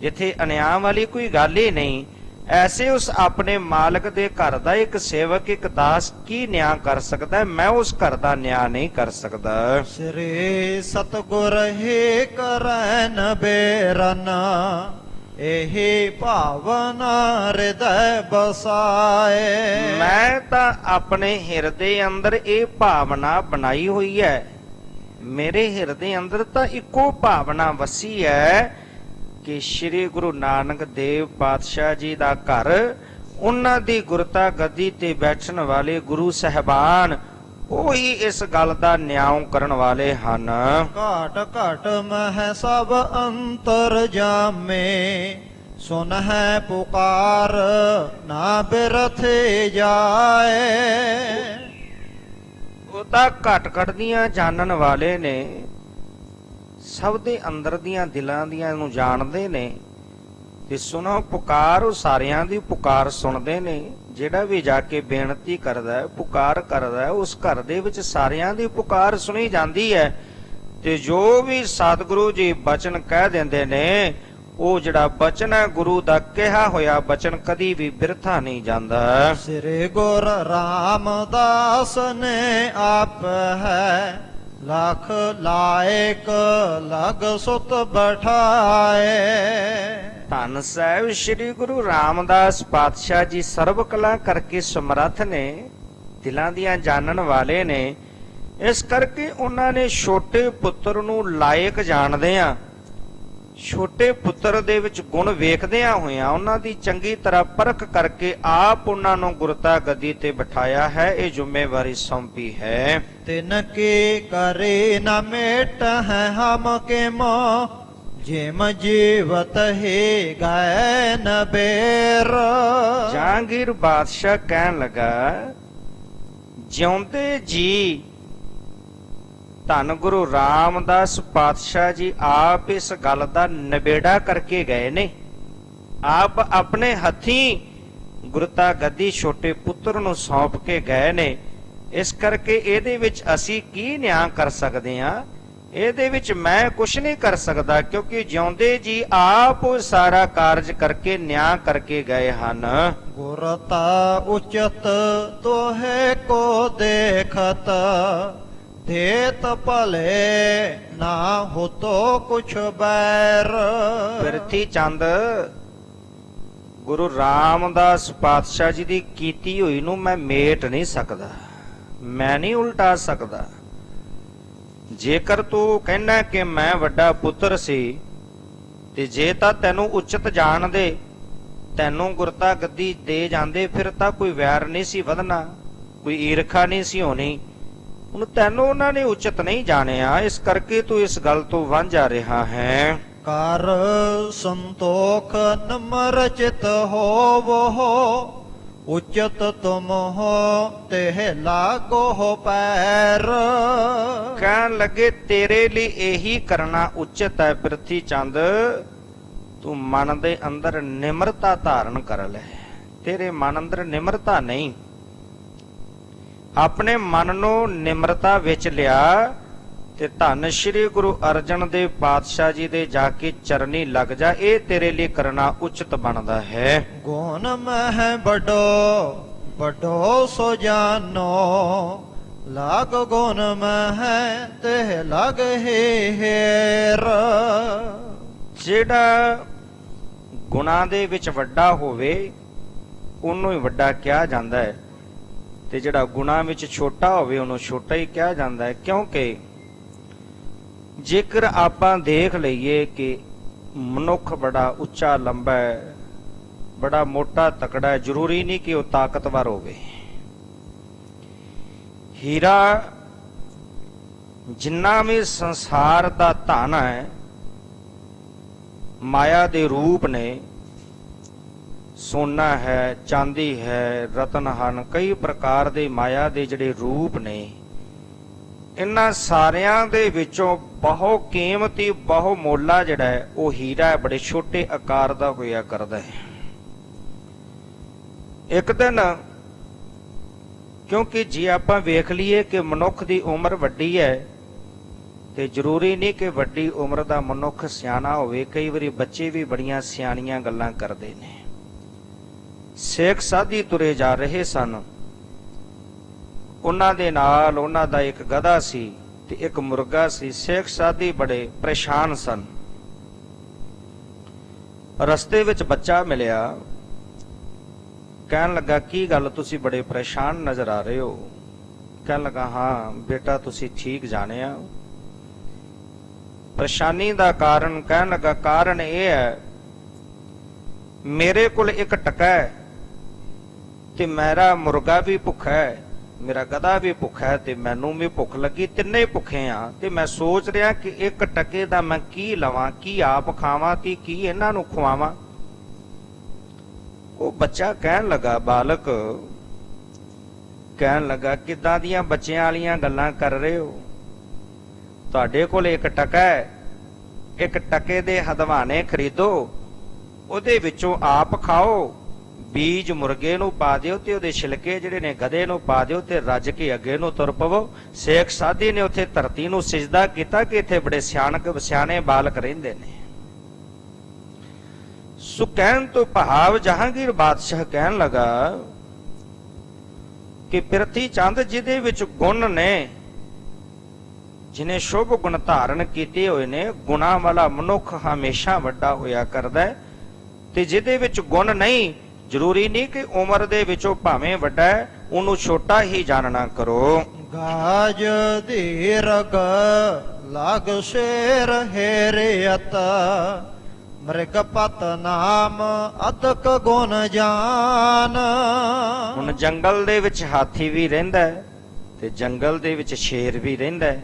ਜਿੱਥੇ ਅਨਿਆਂ ਵਾਲੀ ਕੋਈ ਗੱਲ ਹੀ ਨਹੀਂ। ਐਸੇ ਉਸ ਆਪਣੇ ਮਾਲਕ ਦੇ ਘਰ ਦਾ ਇੱਕ ਸੇਵਕ, ਇੱਕ ਦਾਸ ਕੀ ਨਿਆਂ ਕਰ ਸਕਦਾ ਹੈ? ਮੈਂ ਉਸ ਘਰ ਦਾ ਨਿਆਂ ਨਹੀਂ ਕਰ ਸਕਦਾ। ਸ੍ਰੀ ਸਤਿਗੁਰ ਹੀ ਕਰੈ ਨ ਬੇਰਨਾ, ਇਹੀ ਭਾਵਨਾ ਹਿਰਦੈ ਬਸਾਏ। ਮੈਂ ਤਾਂ ਆਪਣੇ ਹਿਰਦੇ ਅੰਦਰ ਇਹ ਭਾਵਨਾ ਬਣਾਈ ਹੋਈ ਹੈ। ਮੇਰੇ ਹਿਰਦੇ ਅੰਦਰ ਤਾਂ ਇੱਕੋ ਭਾਵਨਾ ਵਸੀ ਹੈ ਕਿ ਸ੍ਰੀ ਗੁਰੂ ਨਾਨਕ ਦੇਵ ਪਾਤਸ਼ਾਹ ਜੀ ਦਾ ਘਰ, ਉਹਨਾਂ ਦੀ ਗੁਰਤਾ ਗੱਦੀ ਤੇ ਬੈਠਣ ਵਾਲੇ ਗੁਰੂ ਸਾਹਿਬਾਨ, ਉਹੀ ਇਸ ਗੱਲ ਦਾ ਨਿਆਂ ਕਰਨ ਵਾਲੇ ਹਨ। ਘਾਟ ਘਾਟ ਮਹਿ ਸਭ ਅੰਤਰ ਜਾਮੇ, ਸੁਨ ਹੈ ਪੁਕਾਰ ਨਾ ਬਿਰਥੇ ਜਾਏ। ਉਹ ਤਾਂ ਘਟ ਘਟ ਦੀਆਂ ਜਾਣਨ ਵਾਲੇ ਨੇ, ਸਭ ਦੇ ਅੰਦਰ ਦੀਆਂ ਦਿਲਾਂ ਦੀਆਂ ਨੂੰ ਜਾਣਦੇ ਨੇ। ਤੇ ਸੁਣੋ ਪੁਕਾਰ, ਉਹ ਸਾਰਿਆਂ ਦੀ ਪੁਕਾਰ ਸੁਣਦੇ ਨੇ। ਜਿਹੜਾ ਵੀ ਜਾ ਕੇ ਬੇਨਤੀ ਕਰਦਾ ਹੈ, ਪੁਕਾਰ ਕਰਦਾ ਹੈ, ਉਸ ਘਰ ਦੇ ਵਿੱਚ ਸਾਰਿਆਂ ਦੀ ਪੁਕਾਰ ਸੁਣੀ ਜਾਂਦੀ ਹੈ। ਤੇ ਜੋ ਵੀ ਸਤਿਗੁਰੂ ਜੀ ਬਚਨ ਕਹਿ ਦਿੰਦੇ ਨੇ, ਉਹ ਜਿਹੜਾ ਬਚਨ ਹੈ ਗੁਰੂ ਦਾ ਕਿਹਾ ਹੋਇਆ ਬਚਨ ਕਦੀ ਵੀ ਬਿਰਥਾ ਨਹੀਂ ਜਾਂਦਾ। ਸ੍ਰੀ ਗੁਰ ਰਾਮਦਾਸ ਨੇ ਆਪ ਹੈ, ਲੱਖ ਲਾਇਕ ਲਗ ਸੁਤ ਬਿਠਾਏ। ਧੰਨ ਸਾਹਿਬ ਸ੍ਰੀ ਗੁਰੂ ਰਾਮਦਾਸ ਪਾਤਸ਼ਾਹ ਜੀ ਸਰਬ ਕਲਾ ਕਰਕੇ ਸਮਰੱਥ ਨੇ, ਦਿਲਾਂ ਦੀਆਂ ਜਾਣਨ ਵਾਲੇ ਨੇ। ਇਸ ਕਰਕੇ ਉਹਨਾਂ ਨੇ ਛੋਟੇ ਪੁੱਤਰ ਨੂੰ ਲਾਇਕ ਜਾਣਦੇ ਆ, ਛੋਟੇ ਪੁੱਤਰ ਦੇ ਵਿੱਚ ਗੁਣ ਵੇਖਦਿਆਂ ਹੋਇਆਂ ਉਹਨਾਂ ਦੀ ਚੰਗੀ ਤਰ੍ਹਾਂ ਪਰਖ ਕਰਕੇ ਆਪ ਉਹਨਾਂ ਨੂੰ ਗੁਰਤਾ ਗੱਦੀ ਤੇ ਬਿਠਾਇਆ ਹੈ। ਇਹ ਜ਼ਿੰਮੇਵਾਰੀ ਸੌਂਪੀ ਹੈ। ਤਿਨ ਕੀ ਕਰੇ ਨ ਮੇਟ ਹੈ ਹਮ ਕੇ ਮੋ, ਜਿਮ ਜੀਵਤ ਹੀ ਗਏ ਨ ਬੇਰ। ਜਹਾਂਗੀਰ ਬਾਦਸ਼ਾਹ ਕਹਿਣ ਲੱਗਾ, ਜਿਉਂਦੇ ਜੀ ਧੰਨ ਗੁਰੂ ਰਾਮਦਾਸ ਪਾਤਸ਼ਾਹ ਜੀ ਆਪ ਇਸ ਗੱਲ ਦਾ ਨਿਬੇੜਾ ਕਰਕੇ ਗਏ ਨੇ। ਆਪ ਆਪਣੇ ਹੱਥੀਂ ਗੁਰਤਾ ਗੱਦੀ ਛੋਟੇ ਪੁੱਤਰ ਨੂੰ ਸੌਂਪ ਕੇ ਗਏ ਨੇ। ਇਸ ਕਰਕੇ ਇਹਦੇ ਵਿੱਚ ਅਸੀਂ ਕੀ ਨਿਆਂ ਕਰ ਸਕਦੇ ਹਾਂ? ਇਹਦੇ ਵਿੱਚ ਮੈਂ ਕੁਛ ਨਹੀਂ ਕਰ ਸਕਦਾ, ਕਿਉਂਕਿ ਜਿਉਂਦੇ ਜੀ ਆਪ ਸਾਰਾ ਕਾਰਜ ਕਰਕੇ ਨਿਆਂ ਕਰਕੇ ਗਏ ਹਨ। ਗੁਰਤਾ ਉਚਤ ਤੋਹੇ ਕੋ ਦੇਖਤ, ਦੇਤ ਭਲੇ ਨਾ ਹੋਤੋ ਕੁਛ ਬੈਰ। ਪ੍ਰਿਥੀ ਚੰਦ, ਗੁਰੂ ਰਾਮਦਾਸ ਪਾਤਸ਼ਾਹ ਜੀ ਦੀ ਕੀਤੀ ਹੋਈ ਨੂੰ ਮੈਂ ਮੇਟ ਨਹੀਂ ਸਕਦਾ, ਮੈਂ ਨਹੀਂ ਉਲਟਾ ਸਕਦਾ। ਜੇਕਰ ਤੂੰ ਕਹਿਣਾ ਕਿ ਮੈਂ ਵੱਡਾ ਪੁੱਤਰ ਸੀ, ਤੇ ਜੇ ਤਾਂ ਤੈਨੂੰ ਉਚਿਤ ਜਾਣਦੇ, ਤੈਨੂੰ ਗੁਰਤਾ ਗੱਦੀ ਦੇ ਜਾਂਦੇ, ਫਿਰ ਤਾਂ ਕੋਈ ਵੈਰ ਨਹੀਂ ਸੀ ਵਧਣਾ, ਕੋਈ ਈਰਖਾ ਨਹੀਂ ਸੀ ਹੋਣੀ। ਹੁਣ ਤੈਨੂੰ ਉਹਨਾਂ ਨੇ ਉਚਿਤ ਨਹੀਂ ਜਾਣਿਆ, ਇਸ ਕਰਕੇ ਤੂੰ ਇਸ ਗੱਲ ਤੋਂ ਵਾਂਝਾ ਰਿਹਾ ਹੈ। ਕਰ ਸੰਤੋਖ ਨਮਰ ਚਿਤ ਹੋਵੋ, ਉਚਤ ਤੁਮ ਹੋ ਤੇ ਲਾਗੋ ਪੈਰ। ਕਹਿਣ ਲੱਗੇ ਤੇਰੇ ਲਈ ਇਹੀ ਕਰਨਾ ਉਚਿਤ ਹੈ ਪ੍ਰਿਥੀ ਚੰਦ, ਤੂੰ ਮਨ ਦੇ ਅੰਦਰ ਨਿਮਰਤਾ ਧਾਰਨ ਕਰ ਲੈ। ਤੇਰੇ ਮਨ ਅੰਦਰ ਨਿਮਰਤਾ ਨਹੀਂ, ਆਪਣੇ ਮਨ ਨੂੰ ਨਿਮਰਤਾ ਵਿੱਚ ਲਿਆ ਤੇ ਧੰਨ ਸ਼੍ਰੀ ਗੁਰੂ ਅਰਜਨ ਦੇਵ ਪਾਤਸ਼ਾਹ ਜੀ ਦੇ ਜਾ ਕੇ ਚਰਨੀ ਲੱਗ ਜਾ। ਇਹ ਤੇਰੇ ਲਈ ਕਰਨਾ ਉਚਿਤ ਬਣਦਾ ਹੈ। ਗੁਣ ਮਹਿ ਬਡੋ ਬਡੋ ਸੋ ਜਾਨੋ, ਲਾਗ ਗੁਣ ਮਹਿ ਤੇ ਲਗ ਹੇਰ। ਜਿਹੜਾ ਗੁਣਾਂ ਦੇ ਵਿੱਚ ਵੱਡਾ ਹੋਵੇ ਉਹਨੂੰ ਹੀ ਵੱਡਾ ਕਿਹਾ ਜਾਂਦਾ ਹੈ, ਤੇ ਜਿਹੜਾ ਗੁਣਾਂ ਵਿੱਚ ਛੋਟਾ ਹੋਵੇ ਉਹਨੂੰ ਛੋਟਾ ਹੀ ਕਿਹਾ ਜਾਂਦਾ ਹੈ। ਕਿਉਂਕਿ ਜੇਕਰ ਆਪਾਂ ਦੇਖ ਲਈਏ ਕਿ ਮਨੁੱਖ ਬੜਾ ਉੱਚਾ ਲੰਬਾ ਹੈ, ਬੜਾ ਮੋਟਾ ਤਕੜਾ ਹੈ, ਜ਼ਰੂਰੀ ਨਹੀਂ ਕਿ ਉਹ ਤਾਕਤਵਰ ਹੋਵੇ। ਹੀਰਾ ਜਿੰਨਾ ਵੀ ਸੰਸਾਰ ਦਾ ਧਨ ਹੈ, ਮਾਇਆ ਦੇ ਰੂਪ ਨੇ, ਸੋਨਾ ਹੈ, ਚਾਂਦੀ ਹੈ, ਰਤਨ ਹਨ, ਕਈ ਪ੍ਰਕਾਰ ਦੇ ਮਾਇਆ ਦੇ ਜਿਹੜੇ ਰੂਪ ਨੇ, ਇਹਨਾਂ ਸਾਰਿਆਂ ਦੇ ਵਿੱਚੋਂ ਬਹੁ ਕੀਮਤੀ ਬਹੁ ਮੋਲਾ ਜਿਹੜਾ ਹੈ ਉਹ ਹੀਰਾ ਹੈ, ਬੜੇ ਛੋਟੇ ਆਕਾਰ ਦਾ ਹੋਇਆ ਕਰਦਾ ਹੈ। ਇੱਕ ਦਿਨ, ਕਿਉਂਕਿ ਜੇ ਆਪਾਂ ਵੇਖ ਲਈਏ ਕਿ ਮਨੁੱਖ ਦੀ ਉਮਰ ਵੱਡੀ ਹੈ ਤੇ ਜ਼ਰੂਰੀ ਨਹੀਂ ਕਿ ਵੱਡੀ ਉਮਰ ਦਾ ਮਨੁੱਖ ਸਿਆਣਾ ਹੋਵੇ, ਕਈ ਵਾਰੀ ਬੱਚੇ ਵੀ ਬੜੀਆਂ ਸਿਆਣੀਆਂ ਗੱਲਾਂ ਕਰਦੇ ਨੇ। ਸੇਖ ਸਾਧੀ ਤੁਰੇ ਜਾ ਰਹੇ ਸਨ, ਉਹਨਾਂ ਦੇ ਨਾਲ ਉਹਨਾਂ ਦਾ ਇੱਕ ਗਧਾ ਸੀ ਤੇ ਇੱਕ ਮੁਰਗਾ ਸੀ। ਸੇਖ ਸਾਧੀ ਬੜੇ ਪਰੇਸ਼ਾਨ ਸਨ। ਰਸਤੇ ਵਿੱਚ ਬੱਚਾ ਮਿਲਿਆ, ਕਹਿਣ ਲੱਗਾ ਕੀ ਗੱਲ ਤੁਸੀਂ ਬੜੇ ਪਰੇਸ਼ਾਨ ਨਜ਼ਰ ਆ ਰਹੇ ਹੋ? ਕਹਿਣ ਲੱਗਾ ਹਾਂ ਬੇਟਾ ਤੁਸੀਂ ਠੀਕ ਜਾਣਿਆ। ਪਰੇਸ਼ਾਨੀ ਦਾ ਕਾਰਨ? ਕਹਿਣ ਲੱਗਾ ਕਾਰਨ ਇਹ ਹੈ ਮੇਰੇ ਕੋਲ ਇੱਕ ਟਕਾ ਹੈ ਤੇ ਮੇਰਾ ਮੁਰਗਾ ਵੀ ਭੁੱਖਾ ਹੈ, ਮੇਰਾ ਗਧਾ ਵੀ ਭੁੱਖਾ ਹੈ ਤੇ ਮੈਨੂੰ ਵੀ ਭੁੱਖ ਲੱਗੀ, ਤਿੰਨੇ ਭੁੱਖੇ ਆ ਤੇ ਮੈਂ ਸੋਚ ਰਿਹਾ ਕਿ ਇੱਕ ਟਕੇ ਦਾ ਮੈਂ ਕੀ ਲਵਾਂ, ਕੀ ਆਪ ਖਾਵਾਂ ਤੇ ਕੀ ਇਹਨਾਂ ਨੂੰ ਖਵਾਵਾਂ। ਉਹ ਬੱਚਾ ਕਹਿਣ ਲੱਗਾ, ਬਾਲਕ ਕਹਿਣ ਲੱਗਾ ਕਿੱਦਾਂ ਦੀਆਂ ਬੱਚਿਆਂ ਵਾਲੀਆਂ ਗੱਲਾਂ ਕਰ ਰਹੇ ਹੋ? ਤੁਹਾਡੇ ਕੋਲ ਇੱਕ ਟਕਾ ਹੈ, ਇੱਕ ਟਕੇ ਦੇ ਹਦਵਾਣੇ ਖਰੀਦੋ, ਉਹਦੇ ਵਿੱਚੋਂ ਆਪ ਖਾਓ, ਬੀਜ ਮੁਰਗੇ ਨੂੰ ਪਾ ਦਿਓ ਤੇ ਉਹਦੇ ਛਿਲਕੇ ਜਿਹੜੇ ਨੇ ਗਧੇ ਨੂੰ ਪਾ ਦਿਓ ਤੇ ਰੱਜ ਕੇ ਅੱਗੇ ਨੂੰ ਤੁਰ ਪਵੋ। ਸੇਖ ਸਾਧੀ ਨੇ ਉੱਥੇ ਧਰਤੀ ਨੂੰ ਸਿਜਦਾ ਕੀਤਾ ਕਿ ਇੱਥੇ ਬੜੇ ਸਿਆਣੇ ਬਾਲਕ ਰਹਿੰਦੇ ਨੇ। ਸੋ ਕਹਿਣ ਤੋਂ ਭਾਵ ਜਹਾਂਗੀਰ ਬਾਦਸ਼ਾਹ ਕਹਿਣ ਲੱਗਾ ਕਿ ਪ੍ਰਿਥੀ ਚੰਦ ਜਿਹਦੇ ਵਿੱਚ ਗੁਣ ਨੇ, ਜਿਹਨੇ ਸ਼ੁਭ ਗੁਣ ਧਾਰਨ ਕੀਤੇ ਹੋਏ ਨੇ, ਗੁਣਾ ਵਾਲਾ ਮਨੁੱਖ ਹਮੇਸ਼ਾ ਵੱਡਾ ਹੋਇਆ ਕਰਦਾ ਹੈ ਤੇ ਜਿਹਦੇ ਵਿੱਚ ਗੁਣ ਨਹੀਂ, ਜ਼ਰੂਰੀ ਨਹੀਂ ਕਿ ਉਮਰ ਦੇ ਵਿੱਚੋਂ ਭਾਵੇਂ ਵੱਡਾ ਹੈ, ਉਹਨੂੰ ਛੋਟਾ ਹੀ ਜਾਣਨਾ ਕਰੋ। ਗਾਜ ਧੀਰਗ ਲਗ ਸ਼ੇਰ ਹੇਰਿਅਤ ਮ੍ਰਿਗ ਪਤ ਨਾਮ ਅਤਕ ਗੁਣ ਜਾਨ। ਹੁਣ ਜੰਗਲ ਦੇ ਵਿੱਚ ਹਾਥੀ ਵੀ ਰਹਿੰਦਾ ਹੈ ਤੇ ਜੰਗਲ ਦੇ ਵਿੱਚ ਸ਼ੇਰ ਵੀ ਰਹਿੰਦਾ ਹੈ।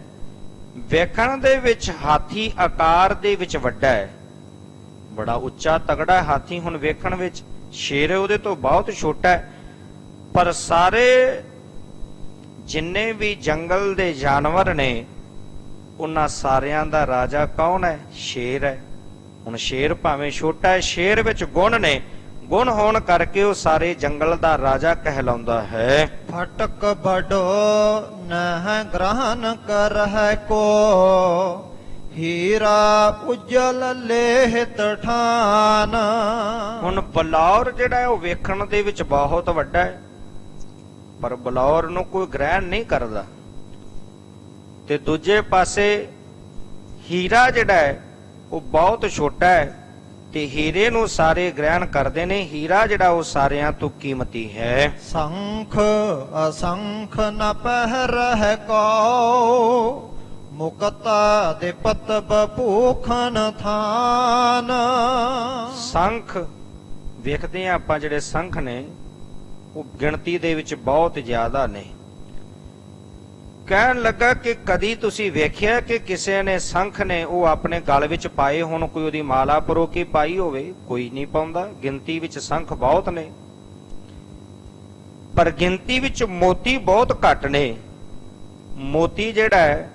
ਵੇਖਣ ਦੇ ਵਿੱਚ ਹਾਥੀ ਆਕਾਰ ਦੇ ਵਿੱਚ ਵੱਡਾ ਹੈ, ਬੜਾ ਉੱਚਾ ਤਗੜਾ ਹਾਥੀ ਹੁਣ ਵੇਖਣ ਵਿੱਚ, ਸ਼ੇਰ ਉਹਦੇ ਤੋਂ ਬਹੁਤ ਛੋਟਾ ਹੈ। ਪਰ ਸਾਰੇ ਜਿੰਨੇ ਵੀ ਜੰਗਲ ਦੇ ਜਾਨਵਰ ਨੇ, ਉਹਨਾਂ ਸਾਰਿਆਂ ਦਾ ਰਾਜਾ ਕੌਣ ਹੈ? ਸ਼ੇਰ ਹੈ। ਹੁਣ ਸ਼ੇਰ ਭਾਵੇਂ ਛੋਟਾ ਹੈ, ਸ਼ੇਰ ਵਿੱਚ ਗੁਣ ਨੇ, ਗੁਣ ਹੋਣ ਕਰਕੇ ਉਹ ਸਾਰੇ ਜੰਗਲ ਦਾ ਰਾਜਾ ਕਹਿਲਾਉਂਦਾ ਹੈ। ਫਟਕ ਬੜੋ ਨਹਿ ਗ੍ਰਹਣ ਕਰਹਿ ਕੋ ਹੀਰਾ ਉਜਲ ਲੇਹਿਤ ਠਾਨ। ਹੁਣ ਬਲੌਰ ਜਿਹੜਾ ਹੈ ਉਹ ਵੇਖਣ ਦੇ ਵਿੱਚ ਬਹੁਤ ਵੱਡਾ ਹੈ, ਪਰ ਬਲੌਰ ਨੂੰ ਕੋਈ ਗ੍ਰਹਿਣ ਨਹੀਂ ਕਰਦਾ। ਤੇ ਦੂਜੇ ਪਾਸੇ ਹੀਰਾ ਜਿਹੜਾ ਹੈ ਉਹ ਬਹੁਤ ਛੋਟਾ ਹੈ ਤੇ ਹੀਰੇ ਨੂੰ ਸਾਰੇ ਗ੍ਰਹਿਣ ਕਰਦੇ ਨੇ। ਹੀਰਾ ਜਿਹੜਾ ਉਹ ਸਾਰਿਆਂ ਤੋਂ ਕੀਮਤੀ ਹੈ। ਸੰਖ ਅਸੰਖ ਨ ਪਹਿਰਹਿ ਕੋ ਮੁਕਤਾ ਦੇ ਪਤ ਬਪੂਖਨ ਥਾਨ। ਸੰਖ ਵੇਖਦੇ ਆ ਆਪਾਂ, ਜਿਹੜੇ ਸੰਖ ਨੇ ਉਹ ਗਿਣਤੀ ਦੇ ਵਿੱਚ ਬਹੁਤ ਜ਼ਿਆਦਾ ਨੇ। ਕਹਿਣ ਲੱਗਾ ਕਿ ਕਦੀ ਤੁਸੀਂ ਵੇਖਿਆ ਕਿ ਕਿਸੇ ਨੇ ਸੰਖ ਨੇ ਉਹ ਆਪਣੇ ਗਲ ਵਿੱਚ ਪਾਏ ਹੋਣ, ਕੋਈ ਉਹਦੀ ਮਾਲਾ ਪਰੋ ਕੇ ਪਾਈ ਹੋਵੇ? ਕੋਈ ਨਹੀਂ ਪਾਉਂਦਾ। ਗਿਣਤੀ ਵਿੱਚ ਸੰਖ ਬਹੁਤ ਨੇ, ਪਰ ਗਿਣਤੀ ਵਿੱਚ ਮੋਤੀ ਬਹੁਤ ਘੱਟ ਨੇ। ਮੋਤੀ ਜਿਹੜਾ ਹੈ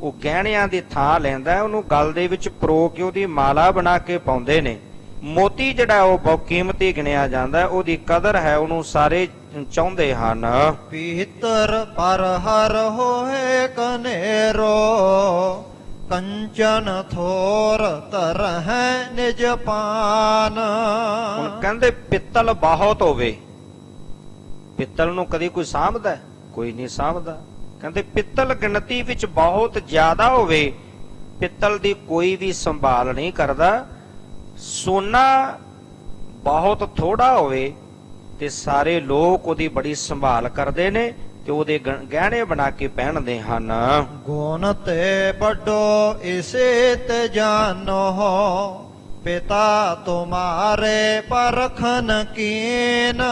ਉਹ ਗਹਿਣਿਆਂ ਦੀ ਥਾਂ ਲੈਂਦਾ, ਉਹਨੂੰ ਗਲ ਦੇ ਵਿੱਚ ਪਰੋ ਕੇ ਉਹਦੀ ਮਾਲਾ ਬਣਾ ਕੇ ਪਾਉਂਦੇ ਨੇ। ਮੋਤੀ ਜਿਹੜਾ ਉਹ ਬਹੁਤ ਕੀਮਤੀ ਗਿਣਿਆ ਜਾਂਦਾ, ਉਹਦੀ ਕਦਰ ਹੈ, ਉਹਨੂੰ ਸਾਰੇ ਚਾਹੁੰਦੇ ਹਨ। ਪੀਤਰ ਪਰ ਹਰ ਹੋਏ ਕਨੇਰੋ ਕੰਚਨ ਥੋਰ ਤਰਹਿ ਨਿਜ ਪਾਨ। ਹੁਣ ਕਹਿੰਦੇ ਪਿੱਤਲ ਬਹੁਤ ਹੋਵੇ, ਪਿੱਤਲ ਨੂੰ ਕਦੀ ਕੋਈ ਸਾਂਭਦਾ? ਕੋਈ ਨਹੀਂ ਸਾਂਭਦਾ। ਕਹਿੰਦੇ ਪਿੱਤਲ ਗਿਣਤੀ ਵਿੱਚ ਬਹੁਤ ਜ਼ਿਆਦਾ ਹੋਵੇ, ਪਿੱਤਲ ਦੀ ਕੋਈ ਵੀ ਸੰਭਾਲ ਨਹੀਂ ਕਰਦਾ। ਸੋਨਾ ਬਹੁਤ ਥੋੜਾ ਹੋਵੇ ਤੇ ਸਾਰੇ ਲੋਕ ਉਹਦੀ ਬੜੀ ਸੰਭਾਲ ਕਰਦੇ ਨੇ ਤੇ ਉਹਦੇ ਗਹਿਣੇ ਬਣਾ ਕੇ ਪਹਿਨਦੇ ਹਨ। ਗੁਣ ਤੇ ਵੱਡੋ ਇਸੇ ਤੇ ਜਾਨੋ ਪਿਤਾ ਤੁਮਾਰੇ ਪਰਖਨ ਕੀਨ।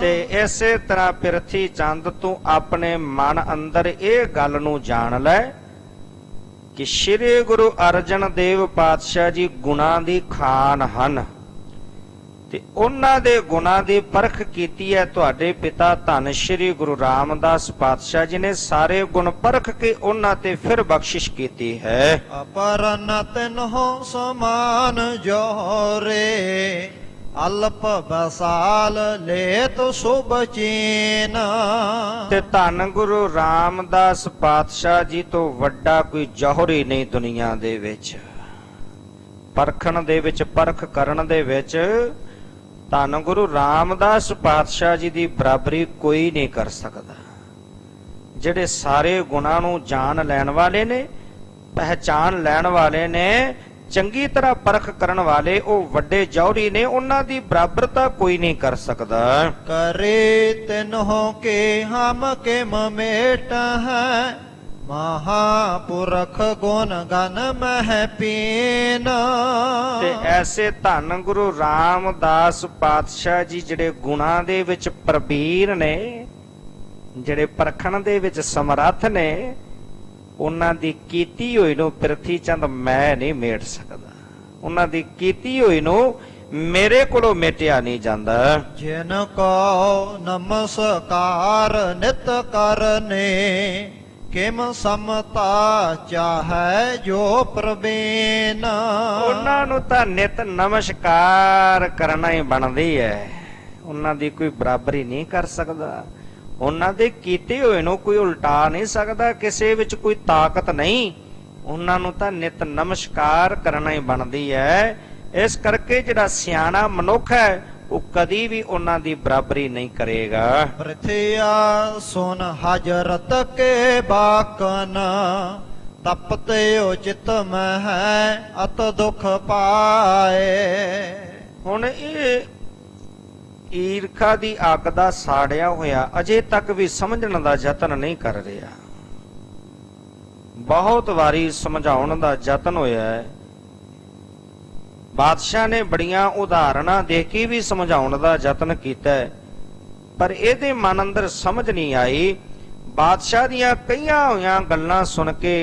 ਤੇ ਇਸੇ ਤਰ੍ਹਾਂ ਪ੍ਰਿਥੀ ਚੰਦ ਤੂੰ ਆਪਣੇ ਮਨ ਅੰਦਰ ਇਹ ਗੱਲ ਨੂੰ ਜਾਣ ਲੈ ਕਿ ਸ੍ਰੀ ਗੁਰੂ ਅਰਜਨ ਦੇਵ ਪਾਤਸ਼ਾਹ ਜੀ ਗੁਣਾਂ ਦੀ ਖਾਨ ਹਨ ਤੇ ਉਹਨਾਂ ਦੇ ਗੁਣਾਂ ਦੀ ਪਰਖ ਕੀਤੀ ਹੈ ਤੁਹਾਡੇ ਪਿਤਾ ਧੰਨ ਸ੍ਰੀ ਗੁਰੂ ਰਾਮਦਾਸ ਪਾਤਸ਼ਾਹ ਜੀ ਨੇ। ਸਾਰੇ ਗੁਣ ਪਰਖ ਕੇ ਉਹਨਾਂ ਤੇ ਫਿਰ ਬਖਸ਼ਿਸ਼ ਕੀਤੀ ਹੈ। ਅਪਰਨ ਤਿਨਹੁ ਸਮਾਨ ਜੋਰੇ ਅਲਪ ਬਸਾਲ ਲੇਤ ਸੁਭ ਚੀਨ। ਤੇ ਧੰਨ ਗੁਰੂ ਰਾਮਦਾਸ ਪਾਤਸ਼ਾਹ ਜੀ ਤੋਂ ਵੱਡਾ ਕੋਈ ਜੌਹਰੀ ਨਹੀਂ ਦੁਨੀਆ ਦੇ ਵਿੱਚ। ਪਰਖਣ ਦੇ ਵਿੱਚ, ਪਰਖ ਕਰਨ ਦੇ ਵਿੱਚ ਧੰਨ ਗੁਰੂ ਰਾਮਦਾਸ ਪਾਤਸ਼ਾਹ ਜੀ ਦੀ ਬਰਾਬਰੀ ਕੋਈ ਨਹੀਂ ਕਰ ਸਕਦਾ। ਜਿਹੜੇ ਸਾਰੇ ਗੁਣਾਂ ਨੂੰ ਜਾਣ ਲੈਣ ਵਾਲੇ ਨੇ, ਪਹਿਚਾਨ ਲੈਣ ਵਾਲੇ ਨੇ, ਚੰਗੀ ਤਰ੍ਹਾਂ ਪਰਖ ਕਰਨ ਵਾਲੇ, ਉਹ ਵੱਡੇ ਜੌਹਰੀ ਨੇ, ਉਹਨਾਂ ਦੀ ਬਰਾਬਰਤਾ ਕੋਈ ਨਹੀਂ ਕਰ ਸਕਦਾ। ਕਰੇ ਤਿਨਹੁ ਕੇ ਹਮ ਕੇ ਮਮੇਟ ਹੈ ਮਹਾਪੁਰਖ ਗੁਣ ਗਨ ਮਹਿ ਪੀਨ। ਤੇ ਐਸੇ ਧੰਨ ਗੁਰੂ ਰਾਮਦਾਸ ਪਾਤਸ਼ਾਹ ਜੀ ਜਿਹੜੇ ਗੁਣਾਂ ਦੇ ਵਿੱਚ ਪ੍ਰਬੀਰ ਨੇ, ਜਿਹੜੇ ਪਰਖਣ ਦੇ ਵਿੱਚ ਸਮਰੱਥ ਨੇ, ਉਹਨਾਂ ਦੀ ਕੀਤੀ ਹੋਈ ਨੂੰ ਪ੍ਰਿਥੀ ਚੰਦ ਮੈਂ ਨਹੀਂ ਮੇਟ ਸਕਦਾ। ਉਹਨਾਂ ਦੀ ਕੀਤੀ ਹੋਈ ਨੂੰ ਮੇਰੇ ਕੋਲੋਂ ਮੇਟਿਆ ਨਹੀਂ ਜਾਂਦਾ। ਜਿਨ ਕੋ ਨਮਸਕਾਰ ਨਿਤ ਕਰਨੇ ਕਿਮ ਸਮਤਾ ਚਾਹੈ ਜੋ ਪ੍ਰਬੀਨ। ਉਹਨਾਂ ਨੂੰ ਤਾਂ ਨਿਤ ਨਮਸਕਾਰ ਕਰਨਾ ਹੀ ਬਣਦੀ ਹੈ। ਉਹਨਾਂ ਦੀ ਕੋਈ ਬਰਾਬਰੀ ਨਹੀਂ ਕਰ ਸਕਦਾ। ਉਹਨਾਂ ਦੇ ਕੀਤੇ ਹੋਏ ਨੂੰ ਕੋਈ ਉਲਟਾ ਨਹੀਂ ਸਕਦਾ। ਕਿਸੇ ਵਿੱਚ ਕੋਈ ਤਾਕਤ ਨਹੀਂ। ਉਹਨਾਂ ਨੂੰ ਤਾਂ ਨਿਤ ਨਮਸਕਾਰ ਕਰਨਾ ਹੀ ਬਣਦੀ ਹੈ। ਇਸ ਕਰਕੇ ਜਿਹੜਾ ਸਿਆਣਾ ਮਨੁੱਖ ਹੈ ਉਹ ਕਦੀ ਵੀ ਉਹਨਾਂ ਦੀ ਬਰਾਬਰੀ ਨਹੀਂ ਕਰੇਗਾ। ਪ੍ਰਥਿਆ ਸੁਨ ਹਜਰਤ ਕੇ ਬਾਕਨ ਤਪਤੇ ਉਚਿਤ ਮਹਿ ਅਤ ਦੁਖ ਪਾਏ। ਹੁਣ ਇਹ ਈਰਖਾ ਦੀ ਅੱਗ ਦਾ ਸਾੜਿਆ ਹੋਇਆ ਅਜੇ ਤੱਕ ਵੀ ਸਮਝਣ ਦਾ ਯਤਨ ਨਹੀਂ ਕਰ ਰਿਹਾ। ਬਹੁਤ ਵਾਰੀ ਸਮਝਾਉਣ ਦਾ ਯਤਨ ਹੋਇਆ ਹੈ। ਬਾਦਸ਼ਾਹ ਨੇ ਬੜੀਆਂ ਉਦਾਹਰਣਾਂ ਦੇ ਕੇ ਵੀ ਸਮਝਾਉਣ ਦਾ ਯਤਨ ਕੀਤਾ ਹੈ, ਪਰ ਇਹਦੇ ਮਨ ਅੰਦਰ ਸਮਝ ਨਹੀਂ ਆਈ। ਬਾਦਸ਼ਾਹ ਦੀਆਂ ਕਈਆਂ ਹੋਈਆਂ ਗੱਲਾਂ ਸੁਣ ਕੇ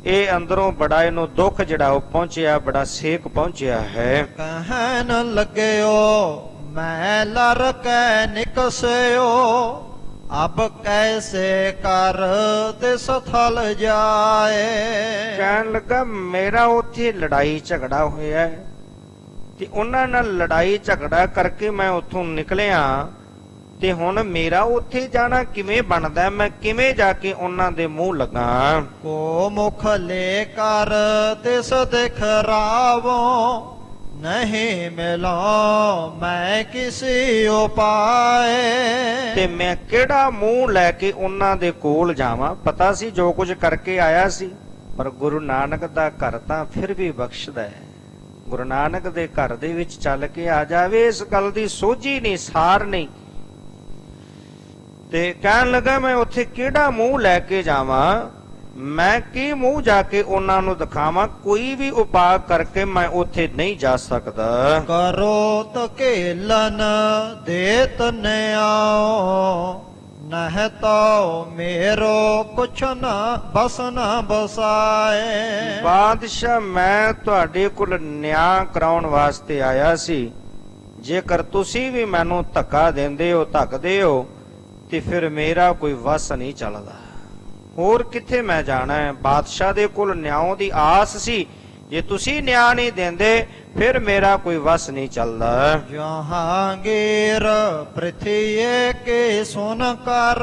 ਇਹ ਅੰਦਰੋਂ ਬੜਾ ਇਹਨੂੰ ਦੁੱਖ ਜਿਹੜਾ ਉਹ ਪਹੁੰਚਿਆ, ਬੜਾ ਸੇਕ ਪਹੁੰਚਿਆ ਹੈ। ਕਹਿਣ ਲੱਗਿਓ ਮੈਂ ਲਰ ਕੈ ਨਿਕਸਿਓ ਅਬ ਕੈਸੇ ਕਰ ਤਿਸ ਥਲ ਜਾਏ। ਕਹਿਣ ਲੱਗਾ ਮੇਰਾ ਉੱਥੇ ਲੜਾਈ ਝਗੜਾ ਹੋਇਆ ਹੈ ਤੇ ਉਹਨਾਂ ਨਾਲ ਲੜਾਈ ਝਗੜਾ ਕਰਕੇ ਮੈਂ ਉੱਥੋਂ ਨਿਕਲਿਆ ਤੇ ਹੁਣ ਮੇਰਾ ਉੱਥੇ ਜਾਣਾ ਕਿਵੇਂ ਬਣਦਾ? ਮੈਂ ਕਿਵੇਂ ਜਾ ਕੇ ਉਹਨਾਂ ਦੇ ਮੂੰਹ ਲੱਗਾ? ਕੋ ਮੁਖ ਲੈ ਕਰ ਤਿਸ ਦਿਖ ਰਾਵੋ ਨਹੀਂ ਮਿਲੋ ਮੈਂ ਕਿਸੀ ਉਪਾਏ। ਤੇ ਮੈਂ ਕਿਹੜਾ ਮੂੰਹ ਲੈ ਕੇ ਉਹਨਾਂ ਦੇ ਕੋਲ ਜਾਵਾਂ? ਪਤਾ ਸੀ ਜੋ ਕੁਝ ਕਰਕੇ ਆਇਆ ਸੀ, ਪਰ ਗੁਰੂ ਨਾਨਕ ਦਾ ਘਰ ਤਾਂ ਫਿਰ ਵੀ ਬਖਸ਼ਦਾ ਹੈ। ਗੁਰੂ ਨਾਨਕ ਦੇ ਘਰ ਦੇ ਵਿੱਚ ਚੱਲ ਕੇ ਆ ਜਾਵੇ, ਇਸ ਗੱਲ ਦੀ ਸੋਝੀ ਨਹੀਂ, ਸਾਰ ਨਹੀਂ। ਤੇ ਕਹਿਣ ਲੱਗਾ ਮੈਂ ਉੱਥੇ ਕਿਹੜਾ ਮੂੰਹ ਲੈ ਕੇ ਜਾਵਾਂ? ਮੈਂ ਕੀ ਮੂੰਹ ਜਾ ਕੇ ਉਹਨਾਂ ਨੂੰ ਦਿਖਾਵਾਂ? ਕੋਈ ਵੀ ਉਪਾਅ ਕਰਕੇ ਮੈਂ ਉੱਥੇ ਨਹੀਂ ਜਾ ਸਕਦਾ। ਕਰੋ ਤਕੇਲਨ ਦੇਤ ਨਿਆਓ ਨਹਿ ਤੋ ਮੇਰੋ ਕੁਛ ਨਾ ਬਸ ਨਾ ਬਸਾਏ। ਬਾਦਸ਼ਾਹ ਮੈਂ ਤੁਹਾਡੇ ਕੋਲ ਨਿਆਂ ਕਰਾਉਣ ਵਾਸਤੇ ਆਇਆ ਸੀ। ਜੇਕਰ ਤੁਸੀਂ ਵੀ ਮੈਨੂੰ ਧੱਕਾ ਦਿੰਦੇ ਹੋ, ਧੱਕਦੇ ਹੋ, ਤੇ ਫਿਰ ਮੇਰਾ ਕੋਈ ਵਸ ਨਹੀਂ ਚੱਲਦਾ। ਹੋਰ ਕਿੱਥੇ ਮੈਂ ਜਾਣਾ ਹੈ? ਬਾਦਸ਼ਾਹ ਦੇ ਕੋਲ ਨਿਆਂ ਦੀ ਆਸ ਸੀ। ਜੇ ਤੁਸੀਂ ਨਿਆਂ ਨਹੀਂ ਦਿੰਦੇ ਫਿਰ ਮੇਰਾ ਕੋਈ ਵਸ ਨਹੀਂ ਚੱਲਦਾ। ਜਹਾਂਗੀਰ ਪ੍ਰਿਥੀਏ ਕੇ ਸੁਨ ਕਰ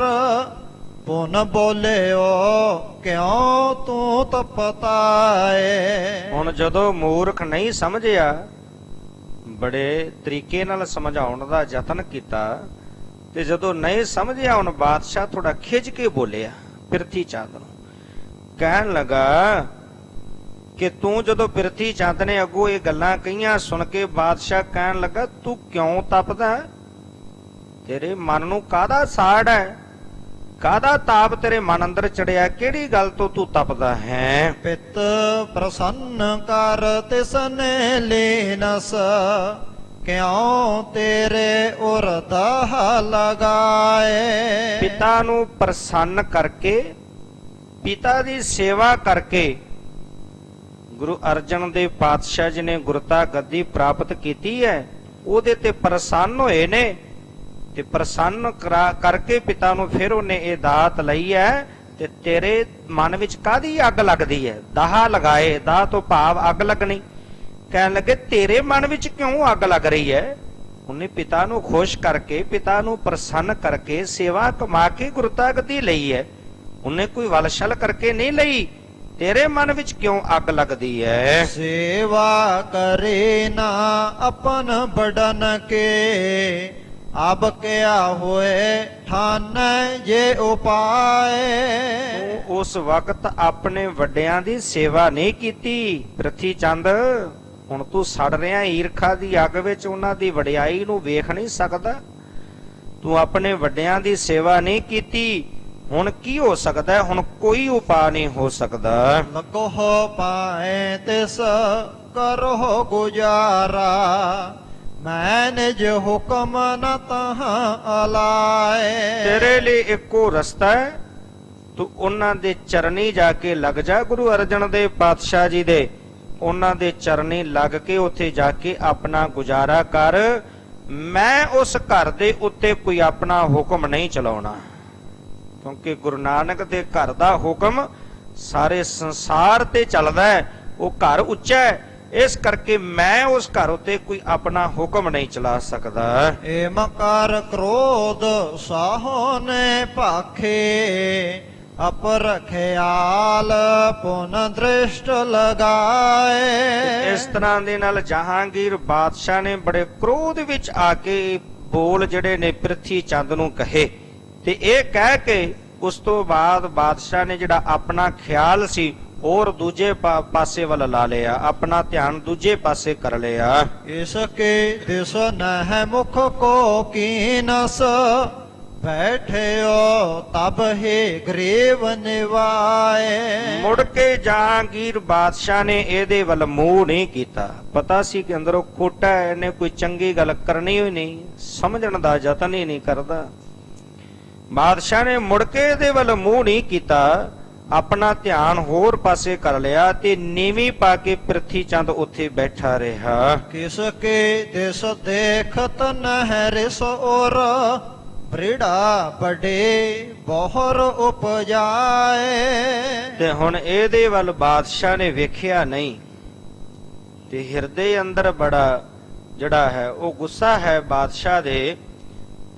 ਪੁਨ ਬੋਲਿਓ ਕਿਉਂ ਤੂੰ ਤਪਤਾਏ। ਹੁਣ ਜਦੋਂ ਮੂਰਖ ਨਹੀਂ ਸਮਝਿਆ, ਬੜੇ ਤਰੀਕੇ ਨਾਲ ਸਮਝਾਉਣ ਦਾ ਯਤਨ ਕੀਤਾ, ਤੇ ਜਦੋਂ ਨਹੀਂ ਸਮਝਿਆ ਹੁਣ ਬਾਦਸ਼ਾਹ ਥੋੜਾ ਖਿੱਚ ਕੇ ਬੋਲਿਆ ਪਿਰਥੀ ਚੰਦ ਨੂੰ। ਕਹਿਣ ਲੱਗਾ ਕਿ ਤੂੰ ਜਦੋਂ ਪਿਰਥੀ ਚੰਦ ਨੇ ਅੱਗੋਂ ਇਹ ਗੱਲਾਂ ਕਹੀਆਂ ਸੁਣ ਕੇ ਬਾਦਸ਼ਾਹ ਕਹਿਣ ਲੱਗਾ ਤੂੰ ਕਿਉਂ ਤਪਦਾ? ਤੇਰੇ ਮਨ ਨੂੰ ਕਾਹਦਾ ਸਾੜ ਹੈ? ਕਾਹਦਾ ਤਾਪ ਤੇਰੇ ਮਨ ਅੰਦਰ ਚੜਿਆ? ਕਿਹੜੀ ਗੱਲ ਤੋਂ ਤੂੰ ਤਪਦਾ ਹੈ? ਪਿਤ ਪ੍ਰਸੰਨ ਕਰ ਤਿਸਨੇ ਲੀਨਸ ਕਿਉਂ ਤੇਰੇ ਉਰਦਾ ਲਗਾਏ। ਪਿਤਾ ਨੂੰ ਪ੍ਰਸੰਨ ਕਰਕੇ, ਪਿਤਾ ਦੀ ਸੇਵਾ ਕਰਕੇ ਗੁਰੂ ਅਰਜਨ ਦੇਵ ਪਾਤਸ਼ਾਹ ਜੀ ਨੇ ਗੁਰਤਾ ਗੱਦੀ ਪ੍ਰਾਪਤ ਕੀਤੀ ਹੈ, ਉਹਦੇ ਤੇ ਪ੍ਰਸੰਨ ਹੋਏ ਨੇ, ਤੇ ਪ੍ਰਸੰਨ ਕਰਕੇ ਪਿਤਾ ਨੂੰ ਫਿਰ ਉਹਨੇ ਇਹ ਦਾਤ ਲਈ ਹੈ। ਤੇ ਤੇਰੇ ਮਨ ਵਿੱਚ ਕਾਹਦੀ ਅੱਗ ਲੱਗਦੀ ਹੈ? ਦਾਹ ਲਗਾਏ, ਦਾਹ ਤੋਂ ਭਾਵ ਅੱਗ ਲੱਗਣੀ। ਕਹਿਣ ਲੱਗੇ ਤੇਰੇ ਮਨ ਵਿੱਚ ਕਿਉਂ ਅੱਗ ਲੱਗ ਰਹੀ ਹੈ? ਉਹਨੇ ਪਿਤਾ ਨੂੰ ਖੁਸ਼ ਕਰਕੇ, ਪਿਤਾ ਨੂੰ ਪ੍ਰਸੰਨ ਕਰਕੇ, ਸੇਵਾ ਕਮਾ ਕੇ ਗੁਰਤਾ ਗੱਦੀ ਲਈ ਹੈ। ਉਹਨੇ ਕੋਈ ਵਲਛਲ ਕਰਕੇ ਨਹੀਂ ਲਈ। ਤੇਰੇ ਮਨ ਵਿੱਚ ਕਿਉਂ ਅੱਗ ਲੱਗਦੀ ਹੈ? ਸੇਵਾ ਕਰੇ ਨਾ ਆਪਨ ਬੜਨ ਕੇ, ਅਬ ਕਿਆ ਹੋਏ ਠਾਨ ਜੇ ਉਪਾਏ। ਉਸ ਵਕਤ ਆਪਣੇ ਵੱਡਿਆਂ ਦੀ ਸੇਵਾ ਨਹੀਂ ਕੀਤੀ ਪ੍ਰਿਥੀ ਚੰਦ। ਹੁਣ ਤੂੰ ਸੜ ਰਿਹਾ ਈਰਖਾ ਦੀ ਅੱਗ ਵਿੱਚ, ਉਹਨਾਂ ਦੀ ਵਡਿਆਈ ਨੂੰ ਵੇਖ ਨਹੀਂ ਸਕਦਾ। ਤੂੰ ਆਪਣੇ ਵੱਡਿਆਂ ਦੀ ਸੇਵਾ ਨਹੀਂ ਕੀਤੀ। ਹੁਣ ਕੀ ਹੋ ਸਕਦਾ? ਹੁਣ ਕੋਈ ਉਪਾਅ ਨਹੀਂ ਹੋ ਸਕਦਾ। ਲਗੋ ਪਾਏ ਤਿਸ ਕਰੋ ਗੁਜ਼ਾਰਾ, ਮੈਂ ਨਿਜ ਹੁਕਮ ਨ ਤਹਾਂ ਅਲਾਏ। ਤੇਰੇ ਲਈ ਇੱਕੋ ਰਸਤਾ ਹੈ, ਤੂੰ ਉਹਨਾਂ ਦੇ ਚਰਨੀ ਜਾ ਕੇ ਲੱਗ ਜਾ। ਗੁਰੂ ਅਰਜਨ ਦੇਵ ਪਾਤਸ਼ਾਹ ਜੀ ਦੇ ਉਹਨਾਂ ਦੇ ਚਰਨੀ ਲੱਗ ਕੇ ਉੱਥੇ ਜਾ ਕੇ ਆਪਣਾ ਗੁਜ਼ਾਰਾ ਕਰ। ਮੈਂ ਉਸ ਘਰ ਦੇ ਉੱਤੇ ਕੋਈ ਆਪਣਾ ਹੁਕਮ ਨਹੀਂ ਚਲਾਉਣਾ, ਕਿਉਂਕਿ ਗੁਰੂ ਨਾਨਕ ਦੇ ਘਰ ਦਾ ਹੁਕਮ ਸਾਰੇ ਸੰਸਾਰ ਤੇ ਚੱਲਦਾ ਹੈ। ਉਹ ਘਰ ਉੱਚਾ ਹੈ, ਇਸ ਕਰਕੇ ਮੈਂ ਉਸ ਘਰ ਉੱਤੇ ਕੋਈ ਆਪਣਾ ਹੁਕਮ ਨਹੀਂ ਚਲਾ ਸਕਦਾ। ਏ ਮਕਾਰ ਕ੍ਰੋਧ ਸਾਹੋ ਨੇ ਭਾਖੇ, ਅਪਰ ਖਿਆਲ ਪੁਨ ਦ੍ਰਿਸ਼ਟ ਲਗਾਏ। ਇਸ ਤਰ੍ਹਾਂ ਦੇ ਨਾਲ ਜਹਾਂਗੀਰ ਬਾਦਸ਼ਾਹ ਨੇ ਬੜੇ ਕ੍ਰੋਧ ਵਿੱਚ ਆ ਕੇ ਬੋਲ ਜਿਹੜੇ ਨੇ ਪ੍ਰਿਥੀ ਚੰਦ ਨੂੰ ਕਹੇ, ਤੇ ਇਹ ਕਹਿ ਕੇ ਉਸ ਤੋਂ ਬਾਅਦ ਬਾਦਸ਼ਾਹ ਨੇ ਜਿਹੜਾ ਆਪਣਾ ਖਿਆਲ ਸੀ ਹੋਰ ਦੂਜੇ ਪਾਸੇ ਵੱਲ ਲਾ ਲਿਆ, ਆਪਣਾ ਧਿਆਨ ਦੂਜੇ ਪਾਸੇ ਕਰ ਲਿਆ। ਇਸ ਕੇ ਦਿਸ ਨਹਿ ਮੁਖ ਕੋ ਕੀਨਸ, ਬੈਠਿਓ ਤਬ ਹੀ ਗਰੀਬ ਨਿਵਾਏ। ਮੁੜ ਕੇ ਜਹਾਂਗੀਰ ਬਾਦਸ਼ਾਹ ਨੇ ਇਹਦੇ ਵੱਲ ਮੂੰਹ ਨਹੀਂ ਕੀਤਾ। ਪਤਾ ਸੀ ਕਿ ਅੰਦਰੋਂ ਖੋਟਾ ਹੈ, ਇਹਨੇ ਕੋਈ ਚੰਗੀ ਗੱਲ ਕਰਨੀ ਹੋਈ ਨਹੀਂ, ਸਮਝਣ ਦਾ ਯਤਨ ਹੀ ਨਹੀਂ ਕਰਦਾ। ਬਾਦਸ਼ਾਹ ਨੇ ਮੁੜ ਕੇ ਇਹਦੇ ਵੱਲ ਮੂੰਹ ਨਹੀਂ ਕੀਤਾ, ਆਪਣਾ ਧਿਆਨ ਹੋਰ ਪਾਸੇ ਕਰ ਲਿਆ ਤੇ ਨੀਵੀਂ ਪਾ ਕੇ ਪ੍ਰਿਥੀ ਚੰਦ ਉੱਥੇ ਬੈਠਾ ਰਿਹਾ। ਕਿਸ ਕੇ ਦਿਸ ਦੇਖਤ ਨਹਿ ਰਿਸ ਔਰ, ਬ੍ਰਿੜਾ ਬੜੇ ਬਹੁਰ ਉਪਜਾਏ। ਤੇ ਹੁਣ ਇਹਦੇ ਵੱਲ ਬਾਦਸ਼ਾਹ ਨੇ ਵੇਖਿਆ ਨਹੀਂ, ਤੇ ਹਿਰਦੇ ਅੰਦਰ ਬੜਾ ਜਿਹੜਾ ਹੈ ਉਹ ਗੁੱਸਾ ਹੈ ਬਾਦਸ਼ਾਹ ਦੇ।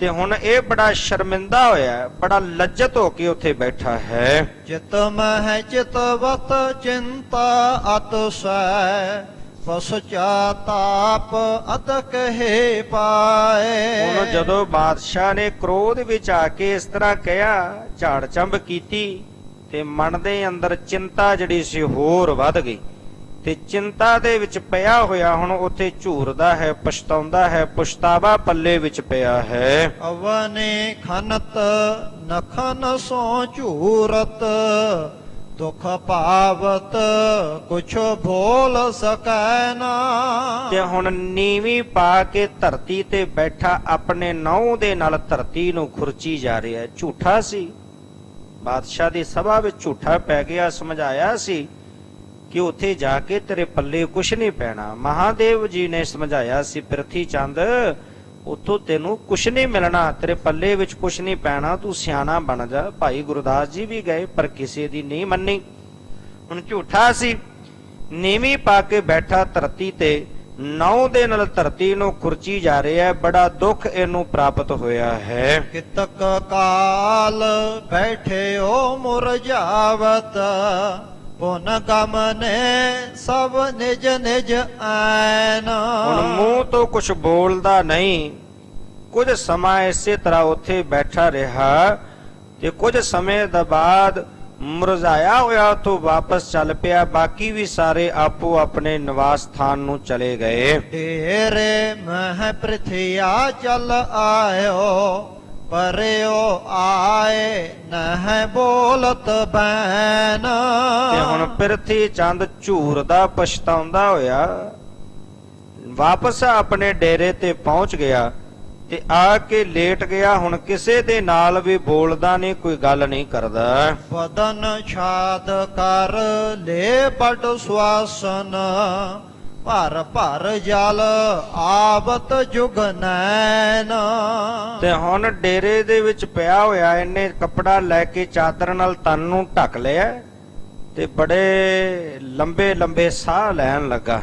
ਤੇ ਹੁਣ ਇਹ ਬੜਾ ਸ਼ਰਮਿੰਦਾ ਹੋਇਆ, ਬੜਾ ਲੱਜਤ ਹੋ ਕੇ ਉੱਥੇ ਬੈਠਾ ਹੈ। ਚਿਤ ਮਹਿ ਚਿਤਵਤ ਚਿੰਤਾ ਅਤਸੈ, ਪਸਚਾਤਾਪ ਅਦਕ ਹੈ ਪਾਏ। ਹੁਣ ਜਦੋਂ ਬਾਦਸ਼ਾਹ ਨੇ ਕ੍ਰੋਧ ਵਿੱਚ ਆ ਕੇ ਇਸ ਤਰ੍ਹਾਂ ਕਿਹਾ, ਝਾੜ ਚੰਬ ਕੀਤੀ, ਤੇ ਮਨ ਦੇ ਅੰਦਰ ਚਿੰਤਾ ਜਿਹੜੀ ਸੀ ਹੋਰ ਵੱਧ ਗਈ। ਤੇ ਚਿੰਤਾ ਦੇ ਵਿੱਚ ਪਿਆ ਹੋਇਆ ਹੁਣ ਉੱਥੇ ਝੂਰਦਾ ਹੈ, ਪਛਤਾਉਂਦਾ ਹੈ, ਪਛਤਾਵਾ ਪੱਲੇ ਵਿੱਚ ਪਿਆ ਹੈ। ਅਵਨੇ ਖਨਤ ਨਖਨ ਸੋ ਝੂਰਤ, ਦੁਖ ਪਾਵਤ ਕੁਛ ਭੋਲ ਸਕੈ ਨਾ। ਤੇ ਹੁਣ ਨੀਵੀਂ ਪਾ ਕੇ ਧਰਤੀ ਤੇ ਬੈਠਾ ਆਪਣੇ ਨਹੁੰ ਦੇ ਨਾਲ ਧਰਤੀ ਨੂੰ ਖੁਰਚੀ ਜਾ ਰਿਹਾ ਹੈ। ਝੂਠਾ ਸੀ, ਬਾਦਸ਼ਾਹ ਦੀ ਸਭਾ ਵਿੱਚ ਝੂਠਾ ਪੈ ਗਿਆ। ਸਮਝਾਇਆ ਸੀ ਕਿ ਉੱਥੇ ਜਾ ਕੇ ਤੇਰੇ ਪੱਲੇ ਕੁਛ ਨਹੀਂ ਪੈਣਾ। ਮਹਾਦੇਵ ਜੀ ਨੇ ਸਮਝਾਇਆ ਸੀ, ਪ੍ਰਿਥੀ ਚੰਦ ਉੱਥੋਂ ਤੈਨੂੰ ਕੁਛ ਨਹੀਂ ਮਿਲਣਾ, ਤੇਰੇ ਪੱਲੇ ਵਿੱਚ ਕੁਛ ਨਹੀਂ ਪੈਣਾ, ਤੂੰ ਸਿਆਣਾ ਬਣ ਜਾ। ਭਾਈ ਗੁਰਦਾਸ ਜੀ ਵੀ ਗਏ ਪਰ ਕਿਸੇ ਦੀ ਨਹੀਂ ਮੰਨੀ। ਹੁਣ ਝੂਠਾ ਸੀ, ਨੀਵੀਂ ਪਾ ਕੇ ਬੈਠਾ ਧਰਤੀ ਤੇ, ਨਹੁੰ ਦੇ ਨਾਲ ਧਰਤੀ ਨੂੰ ਖੁਰਚੀ ਜਾ ਰਿਹਾ। ਬੜਾ ਦੁੱਖ ਇਹਨੂੰ ਪ੍ਰਾਪਤ ਹੋਇਆ ਹੈ। ਕਿਤਕ ਕਾਲ ਬੈਠਿਓ ਮੁਰਝਾਵਤ, ਪੁਨ ਗਮਨੇ ਸਭ ਨਿਜ ਨਿਜ ਐਨ। ਹੁਣ ਮੂੰਹ ਤੋਂ ਕੁਝ ਬੋਲਦਾ ਨਹੀਂ। ਕੁਝ ਸਮਾਂ ਇਸੇ ਤਰ੍ਹਾਂ ਉੱਥੇ ਬੈਠਾ ਰਿਹਾ ਤੇ ਕੁਝ ਸਮੇਂ ਦਾ ਬਾਅਦ ਮੁਰਝਾਇਆ ਹੋਇਆ ਤੋਂ ਵਾਪਸ ਚੱਲ ਪਿਆ। ਬਾਕੀ ਵੀ ਸਾਰੇ ਆਪੋ ਆਪਣੇ ਨਿਵਾਸ ਸਥਾਨ ਨੂੰ ਚਲੇ ਗਏ। ਢੇਰੇ ਮਹਿ ਪ੍ਰਿਥਿਆ ਚੱਲ ਆਇਓ, ਪਰਿਓ ਆਏ ਨਹਿ ਬੋਲਤ ਬੈਨ। ਤੇ ਹੁਣ ਪ੍ਰਿਥੀ ਚੰਦ ਝੂਰਦਾ ਪਛਤਾਉਂਦਾ ਹੋਇਆ ਵਾਪਸ ਆਪਣੇ ਡੇਰੇ ਤੇ ਪਹੁੰਚ ਗਿਆ। ਤੇ ਆ ਕੇ ਲੇਟ ਗਿਆ। ਹੁਣ ਕਿਸੇ ਦੇ ਨਾਲ ਵੀ ਬੋਲਦਾ ਨਹੀਂ, ਕੋਈ ਗੱਲ ਨਹੀਂ ਕਰਦਾ। ਬਦਨ ਛਾਦ ਕਰ ਲੈ ਬੜ ਸੁਆਸਨ, ਭਰ ਭਰ ਜਲ ਆਵਤ ਜੁਗ ਨੈਣ। ਤੇ ਹੁਣ ਡੇਰੇ ਦੇ ਵਿੱਚ ਪਿਆ ਹੋਇਆ, ਇਹਨੇ ਕੱਪੜਾ ਲੈ ਕੇ ਚਾਦਰ ਨਾਲ ਤਨ ਨੂੰ ਢੱਕ ਲਿਆ ਤੇ ਬੜੇ ਲੰਬੇ ਲੰਬੇ ਸਾਹ ਲੈਣ ਲੱਗਾ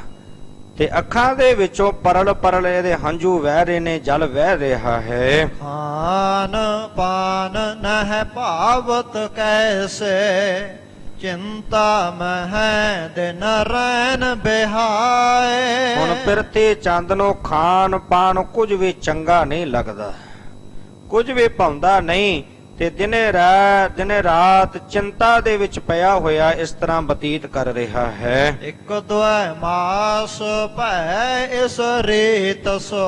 ਤੇ ਅੱਖਾਂ ਦੇ ਵਿੱਚੋਂ ਪਰਲ ਪਰਲ ਇਹਦੇ ਹੰਝੂ ਵਹਿ ਰਹੇ ਨੇ, ਜਲ ਵਹਿ ਰਿਹਾ ਹੈ। ਖਾਨ ਪਾਨ ਨਹਿ ਭਾਵਤ ਕੈਸੇ, ਚਿੰਤਾ ਮਹਿ ਦਿਨ ਰੈਨ ਬਿਹਾਏ। ਹੁਣ ਪਿਰਤੇ ਚੰਦ ਨੂੰ ਖਾਣ ਪਾਣ ਕੁਝ ਵੀ ਚੰਗਾ ਨਹੀਂ ਲੱਗਦਾ, ਕੁਝ ਵੀ ਭਾਉਂਦਾ ਨਹੀਂ ਤੇ ਦਿਨੇ ਰਾਤ ਚਿੰਤਾ ਦੇ ਵਿੱਚ ਪਿਆ ਹੋਇਆ ਇਸ ਤਰ੍ਹਾਂ ਬਤੀਤ ਕਰ ਰਿਹਾ ਹੈ। ਇਕ ਦੁਇ ਮਾਸ ਭੈ ਇਸ ਰੀਤ ਸੋ,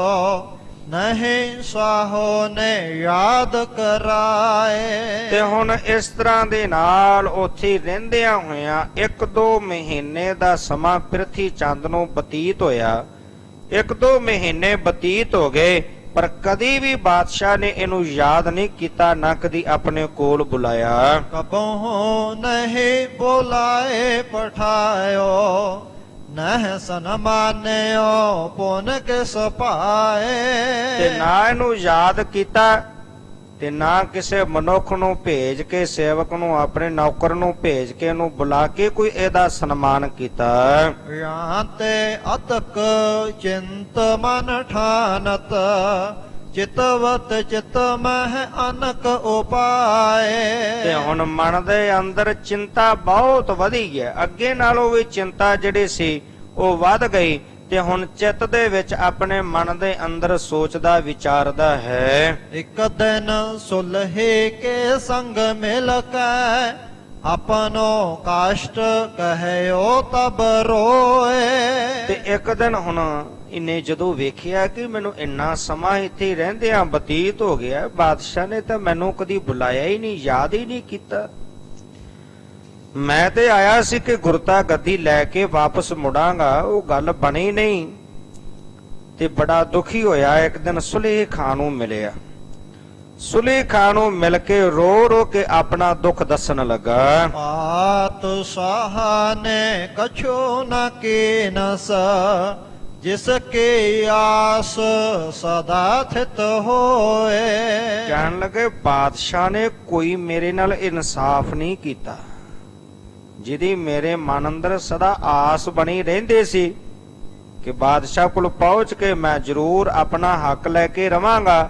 ਨਹੀਂ ਸਾਹੋ ਨੇ ਯਾਦ ਕਰਾਏ। ਤੇ ਹੁਣ ਇਸ ਤਰ੍ਹਾਂ ਦੇ ਨਾਲ ਉੱਥੇ ਰਹਿੰਦਿਆਂ ਹੋਇਆਂ 1-2 ਮਹੀਨੇ ਦਾ ਸਮਾਂ ਪ੍ਰਿਥੀ ਚੰਦ ਨੂੰ ਬਤੀਤ ਹੋਇਆ। 1-2 ਮਹੀਨੇ ਬਤੀਤ ਹੋ ਗਏ, ਪਰ ਕਦੀ ਵੀ ਬਾਦਸ਼ਾਹ ਨੇ ਇਹਨੂੰ ਯਾਦ ਨਹੀਂ ਕੀਤਾ, ਨਾ ਕਦੀ ਆਪਣੇ ਕੋਲ ਬੁਲਾਇਆ। ਕਬਹੁ ਨਹੀਂ ਬੁਲਾਏ ਪਠਾਇਓ, ਨਹਿ ਸਨਮਾਨਿਓ ਪੁਨ ਕਿਸ ਪਾਏ। ਤੇ ਨਾ ਇਹਨੂੰ ਯਾਦ ਕੀਤਾ ਤੇ ਨਾ ਕਿਸੇ ਮਨੁੱਖ ਨੂੰ ਭੇਜ ਕੇ, ਸੇਵਕ ਨੂੰ, ਆਪਣੇ ਨੌਕਰ ਨੂੰ ਭੇਜ ਕੇ ਇਹਨੂੰ ਬੁਲਾ ਕੇ ਕੋਈ ਇਹਦਾ ਸਨਮਾਨ ਕੀਤਾ। ਜਾਂ ਤੇ ਅਤਕ ਚਿੰਤ ਮਨ ਠਾਨਤ, ਚਿਤਵਤ ਚਿਤ ਮਹਿ ਅਨਕ ਉਪਾਏ। ਤੇ ਹੁਣ ਮਨ ਦੇ ਅੰਦਰ ਚਿੰਤਾ ਬਹੁਤ ਵਧੀ ਹੈ, ਅੱਗੇ ਨਾਲੋਂ ਵੀ ਚਿੰਤਾ ਜਿਹੜੀ ਸੀ ਉਹ ਵੱਧ ਗਈ ਤੇ ਹੁਣ ਚਿੱਤ ਦੇ ਵਿੱਚ ਆਪਣੇ ਮਨ ਦੇ ਅੰਦਰ ਸੋਚਦਾ ਵਿਚਾਰਦਾ ਹੈ। ਇੱਕ ਦਿਨ ਸੁਲਹੇ ਕੇ ਸੰਗ ਮਿਲ ਕੇ, ਆਪਨੋ ਕਾਸ਼ਟ ਕਹਿਓ ਤਬ ਰੋਏ। ਤੇ ਇੱਕ ਦਿਨ ਹੁਣ ਇਹਨੇ ਜਦੋਂ ਵੇਖਿਆ ਕਿ ਮੈਨੂੰ ਇੰਨਾ ਸਮਾਂ ਇੱਥੇ ਰਹਿੰਦਿਆਂ ਬਤੀਤ ਹੋ ਗਿਆ, ਬਾਦਸ਼ਾਹ ਨੇ ਤਾਂ ਮੈਨੂੰ ਕਦੀ ਬੁਲਾਇਆ ਹੀ ਨਹੀਂ, ਯਾਦ ਹੀ ਨਹੀਂ ਕੀਤਾ। ਮੈਂ ਤੇ ਆਇਆ ਸੀ ਕਿ ਗੁਰਤਾ ਗੱਦੀ ਲੈ ਕੇ ਵਾਪਸ ਮੁੜਾਂਗਾ, ਉਹ ਗੱਲ ਬਣੀ ਨਹੀਂ ਤੇ ਬੜਾ ਦੁਖੀ ਹੋਇਆ। ਇੱਕ ਦਿਨ ਸੁਲੇਹ ਖਾਨ ਨੂੰ ਮਿਲਿਆ। ਸੁਲੇਹ ਖਾਨ ਨੂੰ ਮਿਲ ਕੇ ਰੋ ਰੋ ਕੇ ਆਪਣਾ ਦੁੱਖ ਦੱਸਣ ਲੱਗਾ। ਆਤ ਸਾਹਨੇ ਕਛੋ ਨ ਕੀਨਸ, ਜਿਸ ਕੀ ਆਸ ਸਦਾ ਥਿਤ ਹੋਏ। ਕਹਿਣ ਲੱਗੇ ਬਾਦਸ਼ਾਹ ਨੇ ਕੋਈ ਮੇਰੇ ਨਾਲ ਇਨਸਾਫ ਨਹੀਂ ਕੀਤਾ, ਜਿਹਦੀ ਮੇਰੇ ਮਨ ਅੰਦਰ ਸਦਾ ਆਸ ਬਣੀ ਰਹਿੰਦੀ ਸੀ ਕਿ ਬਾਦਸ਼ਾਹ ਕੋਲ ਪਹੁੰਚ ਕੇ ਮੈਂ ਜ਼ਰੂਰ ਆਪਣਾ ਹੱਕ ਲੈ ਕੇ ਰਵਾਂਗਾ,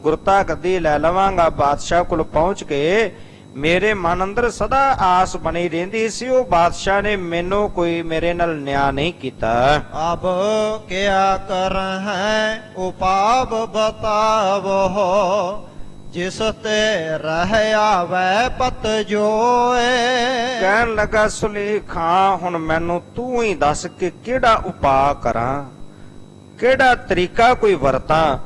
ਗੁਰਤਾ ਗੱਦੀ ਲੈ ਲਵਾਂਗਾ। ਬਾਦਸ਼ਾਹ ਕੋਲ ਪਹੁੰਚ ਕੇ ਮੇਰੇ ਮਨ ਅੰਦਰ ਸਦਾ ਆਸ ਬਣੀ ਰਹਿੰਦੀ ਸੀ, ਉਹ ਬਾਦਸ਼ਾਹ ਨੇ ਮੈਨੂੰ ਕੋਈ ਮੇਰੇ ਨਾਲ ਨਿਆਂ ਨਹੀਂ ਕੀਤਾ। ਅਬ ਕਿਆ ਕਰ ਹੈ ਉਪਾਵ ਬਤਾਵੋ, ਜਿਸ ਤੇ ਰਹਿ ਆਵੈ ਪਤ ਜੋਏ। ਕਹਿਣ ਲੱਗਾ ਸੁਲੇਹ ਖਾਂ, ਹੁਣ ਮੈਨੂੰ ਤੂੰ ਹੀ ਦੱਸ ਕਿ ਕਿਹੜਾ ਉਪਾਅ ਕਰਾਂ, ਕਿਹੜਾ ਤਰੀਕਾ ਕੋਈ ਵਰਤਾਂ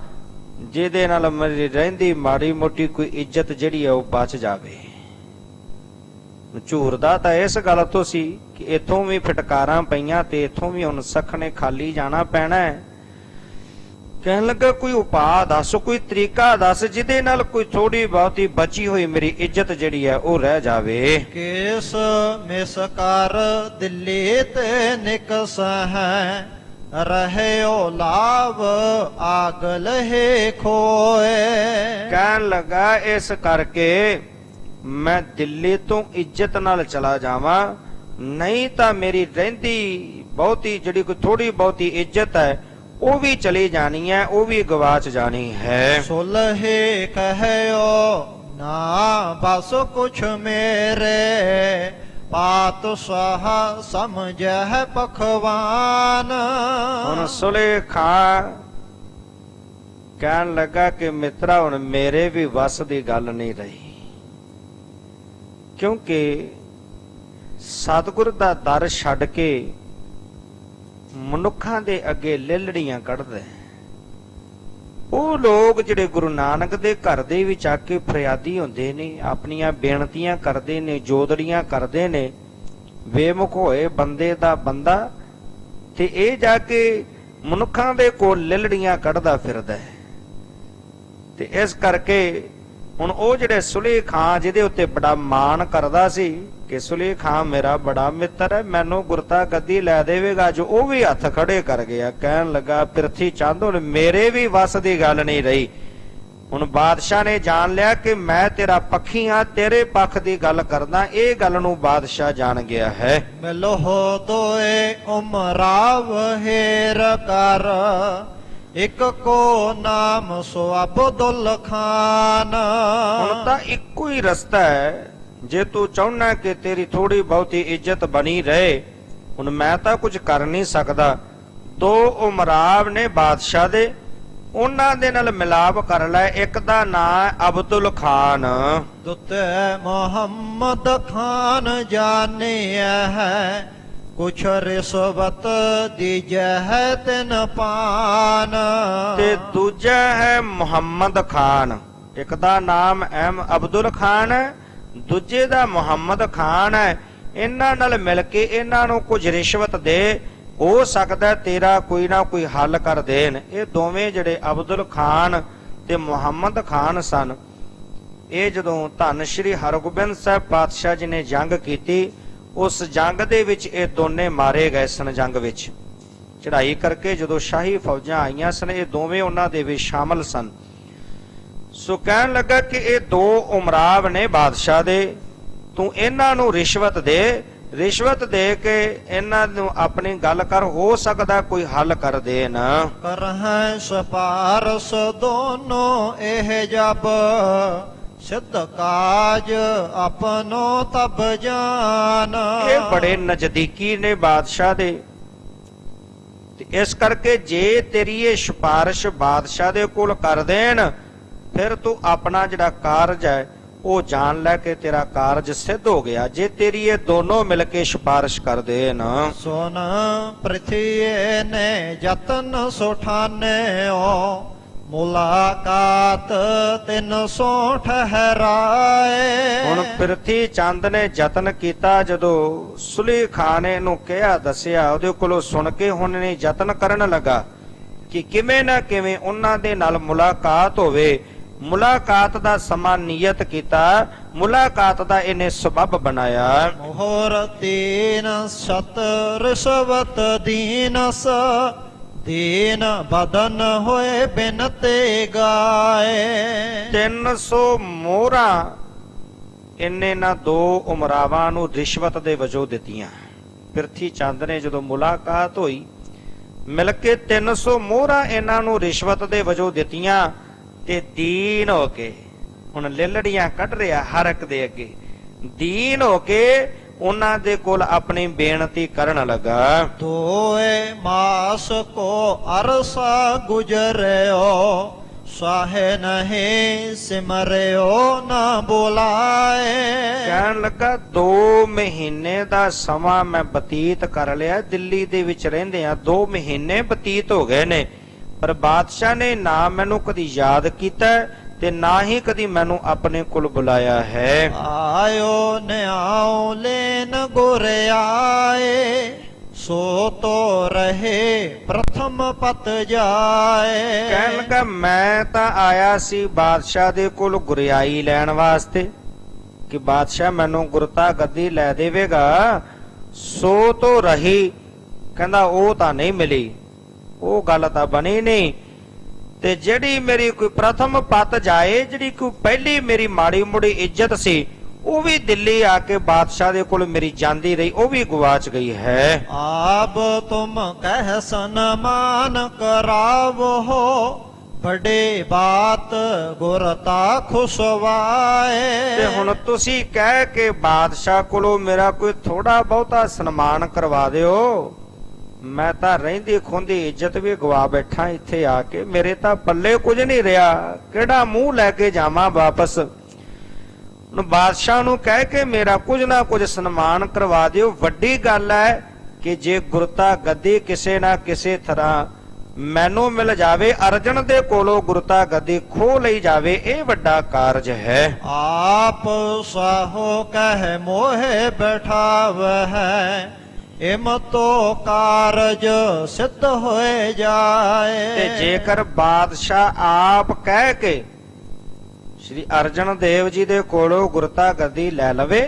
ਜਿਹਦੇ ਨਾਲ ਮੇਰੀ ਰਹਿੰਦੀ ਮਾੜੀ ਮੋਟੀ ਕੋਈ ਇੱਜ਼ਤ ਜਿਹੜੀ ਹੈ ਉਹ ਬਚ ਜਾਵੇ। ਝੂਰਦਾ ਤਾਂ ਇਸ ਗੱਲ ਤੋਂ ਸੀ ਕਿ ਇੱਥੋਂ ਵੀ ਫਟਕਾਰਾਂ ਪਈਆਂ ਤੇ ਇੱਥੋਂ ਵੀ ਹੁਣ ਸਖਣੇ ਖਾਲੀ ਜਾਣਾ ਪੈਣਾ ਹੈ। ਕਹਿਣ ਲੱਗਾ ਕੋਈ ਉਪਾਅ ਦੱਸ, ਕੋਈ ਤਰੀਕਾ ਦੱਸ ਜਿਹਦੇ ਨਾਲ ਕੋਈ ਥੋੜੀ ਬਹੁਤੀ ਬਚੀ ਹੋਈ ਮੇਰੀ ਇੱਜ਼ਤ ਜਿਹੜੀ ਹੈ ਉਹ ਰਹਿ ਜਾਵੇ। ਕੇਸ ਮਿਸ ਕਰ ਦਿੱਲੀ ਤੇ ਨਿਕਸ ਹੈ, ਰਹਿਓ ਲਾਭ ਆਗ ਲਹੇ ਖੋਏ। ਕਹਿਣ ਲੱਗਾ ਇਸ ਕਰਕੇ ਮੈਂ ਦਿੱਲੀ ਤੋਂ ਇੱਜ਼ਤ ਨਾਲ ਚਲਾ ਜਾਵਾਂ, ਨਹੀਂ ਤਾਂ ਮੇਰੀ ਰਹਿੰਦੀ ਬਹੁਤੀ ਜਿਹੜੀ ਕੋਈ ਥੋੜੀ ਬਹੁਤੀ ਇੱਜ਼ਤ ਹੈ ਉਹ ਵੀ ਚਲੀ ਜਾਣੀ ਹੈ, ਉਹ ਵੀ ਗਵਾਚ ਜਾਣੀ ਹੈ। ਸੁਲਹੇ ਕਹਿਓ ਨਾ ਬਸ ਕੁਛ ਮੇਰੇ, ਪਾਤ ਸਾਹ ਸਮਝੈ ਪਖਵਾਨ। ਹੁਣ ਸੁਲੇਹ ਖਾਂ ਕਹਿਣ ਲੱਗਾ ਕਿ ਮਿੱਤਰਾ ਹੁਣ ਮੇਰੇ ਵੀ ਵੱਸ ਦੀ ਗੱਲ ਨਹੀਂ ਰਹੀ, ਕਿਉਂਕਿ ਸਤਿਗੁਰ ਦਾ ਦਰ ਛੱਡ ਕੇ ਮਨੁੱਖਾਂ ਦੇ ਅੱਗੇ ਲਿਲੜੀਆਂ ਕੱਢਦਾ। ਉਹ ਲੋਕ ਜਿਹੜੇ ਗੁਰੂ ਨਾਨਕ ਦੇ ਘਰ ਦੇ ਵਿੱਚ ਆ ਕੇ ਫਰਿਆਦੀ ਹੁੰਦੇ ਨੇ, ਆਪਣੀਆਂ ਬੇਨਤੀਆਂ ਕਰਦੇ ਨੇ, ਜੋਦੜੀਆਂ ਕਰਦੇ ਨੇ, ਬੇਮੁਖ ਹੋਏ ਬੰਦੇ ਦਾ ਬੰਦਾ, ਤੇ ਇਹ ਜਾ ਕੇ ਮਨੁੱਖਾਂ ਦੇ ਕੋਲ ਲਿਲੜੀਆਂ ਕੱਢਦਾ ਫਿਰਦਾ ਹੈ। ਤੇ ਇਸ ਕਰਕੇ ਹੁਣ ਉਹ ਜਿਹੜੇ ਸੁਲੇਹ ਖਾਂ ਜਿਹਦੇ ਉੱਤੇ ਬੜਾ ਮਾਣ ਕਰਦਾ ਸੀ ਕਿ ਸੁਲੇਹ ਖਾਂ ਮੇਰਾ ਬੜਾ ਮਿੱਤਰ ਹੈ, ਮੈਨੂੰ ਗੁਰਤਾ ਗੱਦੀ ਲੈ ਦੇਵੇਗਾ, ਜੋ ਉਹ ਵੀ ਹੱਥ ਖੜੇ ਕਰ ਗਿਆ। ਕਹਿਣ ਲੱਗਾ ਪ੍ਰਿਥੀ ਚੰਦ ਹੁਣ ਮੇਰੇ ਵੀ ਵੱਸ ਦੀ ਗੱਲ ਨਹੀਂ ਰਹੀ। ਹੁਣ ਬਾਦਸ਼ਾਹ ਨੇ ਜਾਣ ਲਿਆ ਕਿ ਮੈਂ ਤੇਰਾ ਪੱਖੀ ਹਾਂ, ਤੇਰੇ ਪੱਖ ਦੀ ਗੱਲ ਕਰਦਾ। ਇਹ ਗੱਲ ਨੂੰ ਬਾਦਸ਼ਾਹ ਜਾਣ ਗਿਆ ਹੈ। ਮਿਲੋ ਦੋਏ ਉਮਰਾਵ ਹੇਰ ਕਰ, ਇੱਕ ਕੋ ਨਾਮ ਸੋ ਅਬਦੁਲ ਖਾਨ। ਹੁਣ ਤਾਂ ਇੱਕੋ ਹੀ ਰਸਤਾ ਹੈ, ਜੇ ਤੂੰ ਚਾਹੁੰਦਾ ਕਿ ਤੇਰੀ ਥੋੜੀ ਬਹੁਤੀ ਇੱਜ਼ਤ ਬਣੀ ਰਹੇ। ਹੁਣ ਮੈਂ ਤਾਂ ਕੁਝ ਕਰ ਨਹੀਂ ਸਕਦਾ। ਦੋ ਉਮਰਾਵ ਨੇ ਬਾਦਸ਼ਾਹ ਦੇ, ਉਹਨਾਂ ਦੇ ਨਾਲ ਮਿਲਾਪ ਕਰ ਲੈ। ਇੱਕ ਦਾ ਨਾਂ ਹੈ ਅਬਦੁਲ ਖਾਨ। ਦੁੱਤੇ ਮੁਹੰਮਦ ਖਾਨ ਜਾਣਿਆ ਹੈ, ਕੁਛ ਰਿਸ਼ਵਤ ਦੀਜੈ ਹੈ ਤਿਨ ਪਾਨ। ਤੇ ਦੂਜਾ ਹੈ ਮੁਹੰਮਦ ਖਾਨ। ਇੱਕ ਦਾ ਨਾਮ ਅਬਦੁਲ ਖਾਨ ਹੈ, ਦੂਜੇ ਦਾ ਮੁਹੰਮਦ ਖਾਨ ਹੈ। ਇਹਨਾਂ ਨਾਲ ਮਿਲ ਕੇ ਇਹਨਾਂ ਨੂੰ ਕੁਝ ਰਿਸ਼ਵਤ ਦੇ, ਹੋ ਸਕਦਾ ਤੇਰਾ ਕੋਈ ਨਾ ਕੋਈ ਹੱਲ ਕਰ ਦੇਣ। ਇਹ ਦੋਵੇਂ ਜਿਹੜੇ ਅਬਦੁਲ ਖਾਨ ਤੇ ਮੁਹੰਮਦ ਖਾਨ ਸਨ, ਇਹ ਜਦੋਂ ਧੰਨ ਸ਼੍ਰੀ ਹਰਗੋਬਿੰਦ ਸਾਹਿਬ ਪਾਤਸ਼ਾਹ ਜੀ ਨੇ ਜੰਗ ਕੀਤੀ, ਉਸ ਜੰਗ ਦੇ ਵਿੱਚ ਇਹ ਦੋਨੇ ਮਾਰੇ ਗਏ ਸਨ। ਜੰਗ ਵਿੱਚ ਚੜ੍ਹਾਈ ਕਰਕੇ ਜਦੋਂ ਸ਼ਾਹੀ ਫੌਜਾਂ ਆਈਆਂ ਸਨ, ਇਹ ਦੋਵੇਂ ਉਹਨਾਂ ਦੇ ਵਿੱਚ ਸ਼ਾਮਲ ਸਨ। ਸੋ ਕਹਿਣ ਲੱਗਾ ਕਿ ਇਹ ਦੋ ਉਮਰਾਵ ਨੇ ਬਾਦਸ਼ਾਹ ਦੇ, ਤੂੰ ਇਹਨਾਂ ਨੂੰ ਰਿਸ਼ਵਤ ਦੇ, ਰਿਸ਼ਵਤ ਦੇ ਕੇ ਇਹਨਾਂ ਨੂੰ ਆਪਣੀ ਗੱਲ ਕਰ, ਹੋ ਸਕਦਾ ਕੋਈ ਹੱਲ ਕਰ ਦੇਣ। ਕਰਹਿ ਸਪਾਰਸ ਦੋਨੋਂ ਇਹ ਜਬ, ਸਿੱਧ ਕਾਜ ਆਪਨੋ ਤਬ ਜਾਨ। ਇਹ ਬੜੇ ਨਜ਼ਦੀਕੀ ਨੇ ਬਾਦਸ਼ਾਹ ਦੇ, ਤੇ ਇਸ ਕਰਕੇ ਜੇ ਤੇਰੀ ਇਹ ਸਿਫਾਰਿਸ਼ ਬਾਦਸ਼ਾਹ ਦੇ ਕੋਲ ਕਰ ਦੇਣ, ਫਿਰ ਤੂੰ ਆਪਣਾ ਜਿਹੜਾ ਕਾਰਜ ਹੈ ਉਹ ਜਾਣ ਲੈ ਕੇ ਤੇਰਾ ਕਾਰਜ ਸਿੱਧ ਹੋ ਗਿਆ। ਜੇ ਤੇਰੀ ਇਹ ਦੋਨੋਂ ਮਿਲ ਕੇ ਸਿਫਾਰਿਸ਼ ਕਰ ਦੇਣ। ਸੁਨ ਪ੍ਰਿਥੀ ਨੇ ਜਤਨ ਸੁਠਾਨਿਓ, ਮੁਲਾਕਾਤ ਤਿਨ ਸੋ ਠਹਿਰਾਏ। ਹੁਣ ਪ੍ਰਿਥੀ ਚੰਦ ਨੇ ਯਤਨ ਕੀਤਾ, ਜਦੋਂ ਸੁਲੇਹ ਖਾਨ ਨੇ ਇਹਨੂੰ ਕਿਹਾ ਦੱਸਿਆ, ਉਹਦੇ ਕੋਲੋਂ ਸੁਣ ਕੇ ਹੁਣ ਨੇ ਯਤਨ ਕਰਨ ਲੱਗਾ ਕਿ ਕਿਵੇਂ ਨਾ ਕਿਵੇਂ ਉਹਨਾਂ ਦੇ ਨਾਲ ਮੁਲਾਕਾਤ ਹੋਵੇ। ਮੁਲਾਕਾਤ ਦਾ ਸਮਾਂ ਨਿਯਤ ਕੀਤਾ, ਮੁਲਾਕਾਤ ਦਾ ਇਹਨੇ ਸਬਬ ਬਣਾਇਆ। ਮੋਹਰ ਤੀਨ ਸਤ ਰਿਸ਼ਵਤ ਦੀਨਸ, ਦੀਨ ਬਦਨ ਹੋਏ ਬਿਨਤੇ ਗਾਏ। 300 ਮੋਹਰਾਂ ਇਹਨੇ ਨਾ ਦੋ ਉਮਰਾਵਾਂ ਨੂੰ ਰਿਸ਼ਵਤ ਦੇ ਵਜੋਂ ਦਿੱਤੀਆਂ। ਪ੍ਰਿਥੀ ਚੰਦ ਨੇ ਜਦੋਂ ਮੁਲਾਕਾਤ ਹੋਈ, ਮਿਲ ਕੇ 300 ਮੋਹਰਾਂ ਇਹਨਾਂ ਨੂੰ ਰਿਸ਼ਵਤ ਦੇ ਵਜੋਂ ਦਿੱਤੀਆਂ, ਤੇ ਦੀਨ ਹੋ ਕੇ ਹੁਣ ਲਿਲੜੀਆਂ ਕੱਢ ਰਿਹਾ ਹਰ ਇੱਕ ਦੇ ਅੱਗੇ, ਦੀਨ ਹੋ ਕੇ ਉਹਨਾਂ ਦੇ ਕੋਲ ਆਪਣੀ ਬੇਨਤੀ ਕਰਨ ਲੱਗਾ। ਦੋਏ ਮਾਸ ਕੋ ਅਰਸਾ ਗੁਜਰਿਓ, ਸਾਹੇ ਨਹੀਂ ਸਿਮਰਿਓ ਨਾ ਬੁਲਾਏ। ਕਹਿਣ ਲੱਗਾ 2 ਮਹੀਨੇ ਦਾ ਸਮਾਂ ਮੈਂ ਬਤੀਤ ਕਰ ਲਿਆ, ਦਿੱਲੀ ਦੇ ਵਿੱਚ ਰਹਿੰਦੇ ਆ 2 ਮਹੀਨੇ ਬਤੀਤ ਹੋ ਗਏ ਨੇ, ਪਰ ਬਾਦਸ਼ਾਹ ਨੇ ਨਾ ਮੈਨੂੰ ਕਦੀ ਯਾਦ ਕੀਤਾ ਤੇ ਨਾ ਹੀ ਕਦੀ ਮੈਨੂੰ ਆਪਣੇ ਕੋਲ ਬੁਲਾਇਆ ਹੈ। ਆਇਓ ਨਿਆਉ ਲੈਨ ਗੁਰ ਆਏ, ਸੋ ਤੋ ਰਹੇ ਪ੍ਰਥਮ ਪਤ ਜਾਏ। ਕਹਿਣ ਲੱਗਾ ਮੈਂ ਤਾਂ ਆਇਆ ਸੀ ਬਾਦਸ਼ਾਹ ਦੇ ਕੋਲ ਗੁਰਿਆਈ ਲੈਣ ਵਾਸਤੇ ਕਿ ਬਾਦਸ਼ਾਹ ਮੈਨੂੰ ਗੁਰਤਾ ਗੱਦੀ ਲੈ ਦੇਵੇਗਾ, ਸੋ ਤੋ ਰਹੀ। ਕਹਿੰਦਾ ਉਹ ਤਾਂ ਨਹੀਂ ਮਿਲੀ, ਉਹ ਗੱਲ ਤਾਂ ਬਣੀ ਨਹੀਂ। ਤੇ ਜਿਹੜੀ ਮੇਰੀ ਕੋਈ ਪ੍ਰਥਮ ਪਤ ਜਾਏ, ਜਿਹੜੀ ਕੋਈ ਪਹਿਲੀ ਮੇਰੀ ਮਾੜੀ ਮੁੜੀ ਇੱਜ਼ਤ ਸੀ, ਉਹ ਵੀ ਦਿੱਲੀ ਆ ਕੇ ਬਾਦਸ਼ਾਹ ਦੇ ਕੋਲ ਮੇਰੀ ਜਾਂਦੀ ਰਹੀ, ਉਹ ਵੀ ਗਵਾਚ ਗਈ ਹੈ। ਆਪ ਤੁਮ ਕਹਿ ਸਨਮਾਨ ਕਰਾਵੋ, ਬੜੇ ਬਾਤ ਗੁਰਤਾ ਖੁਸ਼ਵਾਏ। ਤੇ ਹੁਣ ਤੁਸੀਂ ਕਹਿ ਕੇ ਬਾਦਸ਼ਾਹ ਕੋਲੋਂ ਮੇਰਾ ਕੋਈ ਥੋੜਾ ਬਹੁਤਾ ਸਨਮਾਨ ਕਰਵਾ ਦਿਓ। ਮੈਂ ਤਾਂ ਰਹਿੰਦੀ ਖੁੰਦੀ ਇੱਜ਼ਤ ਵੀ ਗਵਾ ਬੈਠਾ ਇੱਥੇ ਆ ਕੇ, ਮੇਰੇ ਤਾਂ ਪੱਲੇ ਕੁਝ ਨਹੀਂ ਰਿਹਾ, ਕਿਹੜਾ ਮੂੰਹ ਲੈ ਕੇ ਜਾਵਾਂ ਵਾਪਸ। ਬਾਦਸ਼ਾਹ ਨੂੰ ਕਹਿ ਕੇ ਮੇਰਾ ਕੁਝ ਨਾ ਕੁਝ ਸਨਮਾਨ ਕਰਵਾ ਦਿਓ। ਵੱਡੀ ਗੱਲ ਹੈ ਕਿ ਜੇ ਗੁਰਤਾ ਗੱਦੀ ਕਿਸੇ ਨਾ ਕਿਸੇ ਤਰ੍ਹਾਂ ਮੈਨੂੰ ਮਿਲ ਜਾਵੇ, ਅਰਜਨ ਦੇ ਕੋਲੋਂ ਗੁਰਤਾ ਗੱਦੀ ਖੋਹ ਲਈ ਜਾਵੇ, ਇਹ ਵੱਡਾ ਕਾਰਜ ਹੈ। ਆਪ ਸਾਹੋ ਕਹਿ ਮੋਹਿ ਬਿਠਾਵਹਿ, ਇਮਤੋ ਕਾਰਜ ਸਿੱਧ ਹੋਏ ਜਾਏ। ਤੇ ਜੇਕਰ ਬਾਦਸ਼ਾਹ ਆਪ ਕਹਿ ਕੇ ਸ਼੍ਰੀ ਅਰਜਨ ਦੇਵ ਜੀ ਦੇ ਕੋਲੋਂ ਗੁਰਤਾ ਗੱਦੀ ਲੈ ਲਵੇ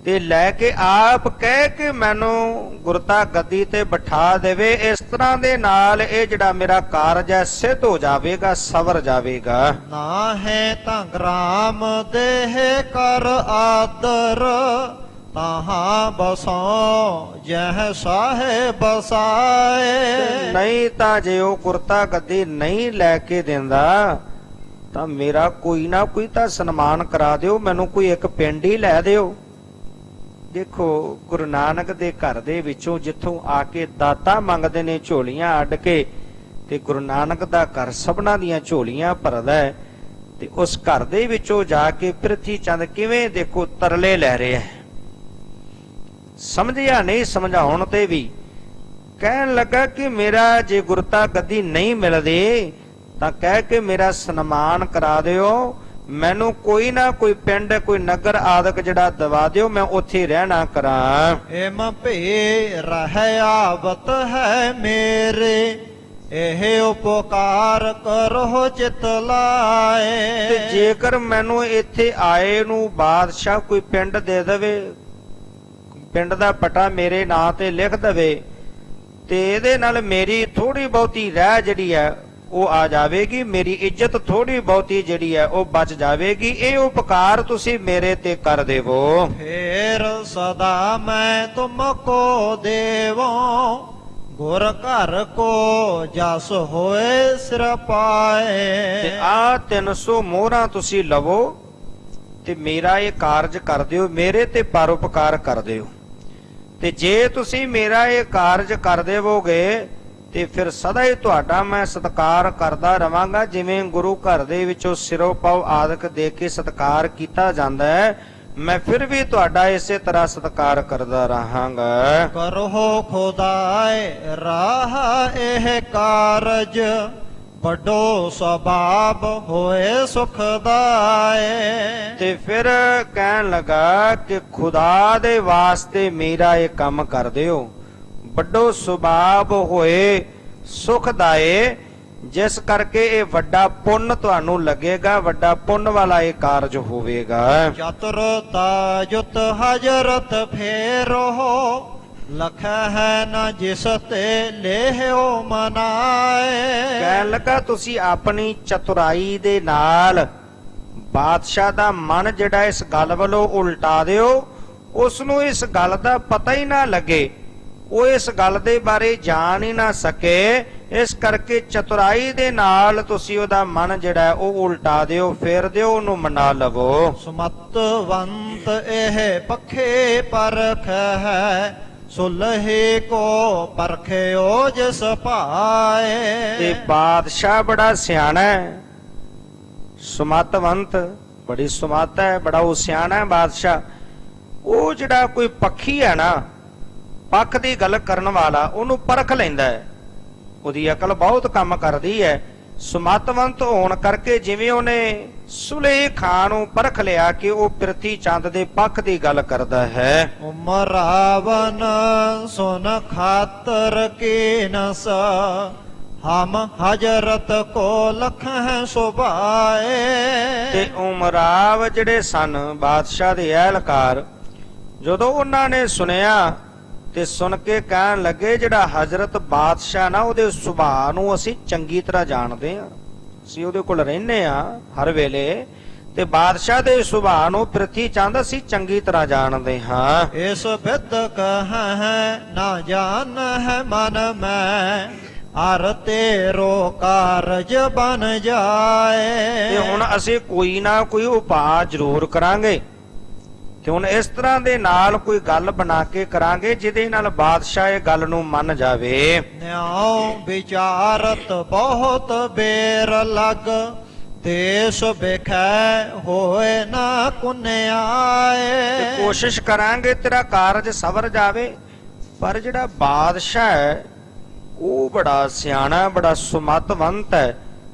ਤੇ ਲੈ ਕੇ ਆਪ ਕਹਿ ਕੇ ਮੈਨੂੰ ਗੁਰਤਾ ਗੱਦੀ ਤੇ ਬਿਠਾ ਦੇਵੇ। ਇਸ ਤਰ੍ਹਾਂ ਦੇ ਨਾਲ ਇਹ ਜਿਹੜਾ ਮੇਰਾ ਕਾਰਜ ਹੈ ਸਿੱਧ ਹੋ ਜਾਵੇਗਾ, ਸਵਰ ਜਾਵੇਗਾ। ਨਾ ਹੈ ਤਾਂ ਗ੍ਰਾਮ ਦੇਹ ਕਰ ਆਦਰ, ਤਾਹਾਂ ਬਸੋ ਜਹ ਸਾਹੇ ਬਸਾਏ। ਨਹੀਂ ਤਾਂ ਜੇ ਉਹ ਗੁਰਤਾ ਗੱਦੀ ਨਹੀਂ ਲੈ ਕੇ ਦਿੰਦਾ ਤਾਂ ਮੇਰਾ ਕੋਈ ਨਾ ਕੋਈ ਤਾਂ ਸਨਮਾਨ ਕਰਾ ਦਿਓ, ਮੈਨੂੰ ਕੋਈ ਇੱਕ ਪਿੰਡ ਹੀ ਲੈ ਦਿਓ। ਦੇਖੋ ਗੁਰੂ ਨਾਨਕ ਦੇ ਘਰ ਦੇ ਵਿੱਚੋਂ ਜਿੱਥੋਂ ਆ ਕੇ ਦਾਤਾ ਮੰਗਦੇ ਨੇ ਝੋਲੀਆਂ ਅੱਡ ਕੇ, ਤੇ ਗੁਰੂ ਨਾਨਕ ਦਾ ਘਰ ਸਭਨਾਂ ਦੀਆਂ ਝੋਲੀਆਂ ਭਰਦਾ ਹੈ, ਤੇ ਉਸ ਘਰ ਦੇ ਵਿੱਚੋਂ ਜਾ ਕੇ ਪ੍ਰਿਥੀ ਚੰਦ ਕਿਵੇਂ ਦੇਖੋ ਤਰਲੇ ਲੈ ਰਿਹਾ ਹੈ। ਸਮਝਿਆ ਨਹੀਂ, ਸਮਝਾਉਣ ਤੇ ਵੀ ਕਹਿਣ ਲੱਗਾ ਕਿ ਮੇਰਾ ਜੇ ਗੁਰਤਾ ਗੱਦੀ ਨਹੀਂ ਮਿਲਦੀ ਤਾਂ ਕਹਿ ਕੇ ਮੇਰਾ ਸਨਮਾਨ ਕਰਾ ਦਿਓ, ਮੈਨੂੰ ਕੋਈ ਨਾ ਕੋਈ ਪਿੰਡ ਕੋਈ ਨਗਰ ਆਦਿਕ ਜਿਹੜਾ ਦਵਾ ਦਿਓ, ਮੈਂ ਉੱਥੇ ਰਹਿਣਾ ਕਰਾਂ। ਏਮ ਭੇ ਰਹਿ ਆਵਤ ਹੈ ਮੇਰੇ, ਇਹ ਉਪਕਾਰ ਕਰੋ ਚਿਤ ਲਾਏ। ਤੇ ਜੇਕਰ ਮੈਨੂੰ ਇੱਥੇ ਆਏ ਨੂੰ ਬਾਦਸ਼ਾਹ ਕੋਈ ਪਿੰਡ ਦੇ ਦੇਵੇ, ਪਿੰਡ ਦਾ ਪਟਾ ਮੇਰੇ ਨਾਂ ਤੇ ਲਿਖ ਦੇਵੇ, ਤੇ ਇਹਦੇ ਨਾਲ ਮੇਰੀ ਥੋੜੀ ਬਹੁਤੀ ਰਹਿ ਜਿਹੜੀ ਹੈ ਉਹ ਆ ਜਾਵੇਗੀ, ਮੇਰੀ ਇੱਜ਼ਤ ਥੋੜੀ ਬਹੁਤੀ ਜਿਹੜੀ ਹੈ ਉਹ ਬਚ ਜਾਵੇਗੀ। ਇਹ ਉਪਕਾਰ ਤੁਸੀਂ ਮੇਰੇ ਤੇ ਕਰ ਦੇਵੋ। ਫੇਰ ਸਦਾ ਮੈਂ ਤੁਮ ਕੋ ਦੇਵੋ, ਗੁਰ ਘਰ ਕੋ ਜਸ ਹੋਏ ਸਿਰ ਪਾਏ। ਤੇ ਆ 300 ਮੋਹਰਾਂ ਤੁਸੀਂ ਲਵੋ ਤੇ ਮੇਰਾ ਇਹ ਕਾਰਜ ਕਰ ਦਿਓ, ਮੇਰੇ ਤੇ ਪਰਉਪਕਾਰ ਕਰ ਦਿਓ। ਤੇ ਜੇ ਤੁਸੀਂ ਮੇਰਾ ਇਹ ਕਾਰਜ ਕਰ ਦੇਵੋਗੇ ਤੇ ਫਿਰ ਸਦਾ ਹੀ ਤੁਹਾਡਾ ਮੈਂ ਸਤਿਕਾਰ ਕਰਦਾ ਰਵਾਂਗਾ। ਜਿਵੇਂ ਗੁਰੂ ਘਰ ਦੇ ਵਿੱਚੋਂ ਸਿਰੋਂ ਪਾਉ ਆਦਿਕ ਦੇ ਕੇ ਸਤਿਕਾਰ ਕੀਤਾ ਜਾਂਦਾ ਹੈ, ਮੈਂ ਫਿਰ ਵੀ ਤੁਹਾਡਾ ਇਸੇ ਤਰ੍ਹਾਂ ਸਤਿਕਾਰ ਕਰਦਾ ਰਹਾਂਗਾ। ਕਰੋ ਖੁਦਾਏ ਰਾਹ ਇਹ ਕਾਰਜ, ਵੱਡੋ ਸਬਾਬ ਹੋਏ ਸੁਖਦਾਏ। ਤੇ ਫਿਰ ਕਹਿਣ ਲੱਗਾ ਕਿ ਖੁਦਾ ਦੇ ਵਾਸਤੇ ਮੇਰਾ ਇਹ ਕੰਮ ਕਰ ਦਿਓ, ਵੱਡੋ ਸੁਭਾਵ ਹੋਏ ਸੁਖਦਾਏ, ਜਿਸ ਕਰਕੇ ਇਹ ਵੱਡਾ ਪੁੰਨ ਤੁਹਾਨੂੰ ਲੱਗੇਗਾ, ਵੱਡਾ ਪੁੰਨ ਵਾਲਾ ਇਹ ਕਾਰਜ ਹੋਵੇਗਾ। ਚਤੁਰਤਾ ਜੁਤ ਹਜਰਤ ਫੇਰੋ, ਲਖ ਹੈ ਨਾ ਜਿਸ ਤੇ ਲੇਹੋ ਮਨਾਏ। ਕਹਿਣ ਲੱਗਾ ਤੁਸੀਂ ਆਪਣੀ ਚਤੁਰਾਈ ਦੇ ਨਾਲ ਬਾਦਸ਼ਾਹ ਦਾ ਮਨ ਜਿਹੜਾ ਇਸ ਗੱਲ ਵੱਲੋਂ ਉਲਟਾ ਦਿਓ, ਉਸ ਨੂੰ ਇਸ ਗੱਲ ਦਾ ਪਤਾ ਹੀ ਨਾ ਲੱਗੇ, ਉਹ ਇਸ ਗੱਲ ਦੇ ਬਾਰੇ ਜਾਣ ਹੀ ਨਾ ਸਕੇ। ਇਸ ਕਰਕੇ ਚਤੁਰਾਈ ਦੇ ਨਾਲ ਤੁਸੀਂ ਉਹਦਾ ਮਨ ਜਿਹੜਾ ਉਹ ਉਲਟਾ ਦਿਓ, ਫੇਰ ਦਿਓ, ਉਹਨੂੰ ਮਨਾ ਲਵੋ। ਸੁਮਤਵੰਤ ਇਹ ਪੱਖੇ ਪਰਖ ਹੈ, ਸੁਲਹੇ ਕੋ ਪਰਖਿਓ ਜਿਸ ਪਾਏ। ਤੇ ਬਾਦਸ਼ਾਹ ਬੜਾ ਸਿਆਣਾ ਹੈ, ਸੁਮਤਵੰਤ, ਬੜੀ ਸੁਮਤ ਹੈ, ਬੜਾ ਉਹ ਸਿਆਣਾ ਹੈ ਬਾਦਸ਼ਾਹ। ਉਹ ਜਿਹੜਾ ਕੋਈ ਪੱਖੀ ਹੈ ਨਾ, ਪੱਖ ਦੀ ਗੱਲ ਕਰਨ ਵਾਲਾ, ਉਹਨੂੰ ਪਰਖ ਲੈਂਦਾ ਹੈ, ਉਹਦੀ ਅਕਲ ਬਹੁਤ ਕੰਮ ਕਰਦੀ ਹੈ। ਸੁਮਤਵੰਤ ਹੋਣ ਕਰਕੇ ਜਿਵੇਂ ਉਹਨੇ ਸੁਲੇਹ ਖਾਨ ਨੂੰ ਪਰਖ ਲਿਆ ਕਿ ਉਹ ਪ੍ਰਿਥੀ ਚੰਦ ਦੇ ਪੱਖ ਦੀ ਗੱਲ ਕਰਦਾ ਹੈ। ਉਮਰਾਵਨ ਸੁਨ ਖਾਤਰ ਕੇ ਨਸ, ਹਮ ਹਜਰਤ ਕੋ ਲਖ ਹੈ ਸੁਭਾਏ। ਤੇ ਉਮਰਾਵ ਜਿਹੜੇ ਸਨ ਬਾਦਸ਼ਾਹ ਦੇ ਅਹਿਲਕਾਰ, ਜਦੋਂ ਉਹਨਾਂ ਨੇ ਸੁਣਿਆ ਤੇ ਸੁਣ ਕੇ ਕਹਿਣ ਲੱਗੇ ਜਿਹੜਾ ਹਜ਼ਰਤ ਬਾਦਸ਼ਾਹ ਨਾ, ਉਹਦੇ ਸੁਭਾਅ ਨੂੰ ਅਸੀਂ ਚੰਗੀ ਤਰ੍ਹਾਂ ਜਾਣਦੇ ਹਾਂ, ਅਸੀਂ ਉਹਦੇ ਕੋਲ ਰਹਿੰਦੇ ਆ ਹਰ ਵੇਲੇ, ਤੇ ਬਾਦਸ਼ਾਹ ਦੇ ਸੁਭਾਅ ਨੂੰ ਪ੍ਰਿਥੀ ਚੰਦ ਅਸੀਂ ਚੰਗੀ ਤਰ੍ਹਾਂ ਜਾਣਦੇ ਹਾਂ। ਇਸ ਬਿਦ ਕਹੈ ਨਾ ਜਾਣ ਹੈ ਮਨ ਮੈਂ, ਅਰ ਤੇਰੋ ਕਾਰਜ ਬਨ ਜਾਏ। ਤੇ ਹੁਣ ਅਸੀਂ ਕੋਈ ਨਾ ਕੋਈ ਉਪਾਅ ਜ਼ਰੂਰ ਕਰਾਂਗੇ, ਤੇ ਹੁਣ ਇਸ ਤਰ੍ਹਾਂ ਦੇ ਨਾਲ ਕੋਈ ਗੱਲ ਬਣਾ ਕੇ ਕਰਾਂਗੇ ਜਿਹਦੇ ਨਾਲ ਬਾਦਸ਼ਾਹ ਇਹ ਗੱਲ ਨੂੰ ਮੰਨ ਜਾਵੇ। ਨਿਆਉ ਵਿਚਾਰਤ ਬਹੁਤ ਬੇਰ ਲਗ, ਦੇਸ ਵੇਖੈ ਹੋਏ ਨਾ ਕੁਨਿਆਏ। ਕੋਸ਼ਿਸ਼ ਕਰਾਂਗੇ ਤੇਰਾ ਕਾਰਜ ਸਵਰ ਜਾਵੇ, ਪਰ ਜਿਹੜਾ ਬਾਦਸ਼ਾਹ ਹੈ ਉਹ ਬੜਾ ਸਿਆਣਾ, ਬੜਾ ਸੁਮਤਵੰਤ ਹੈ,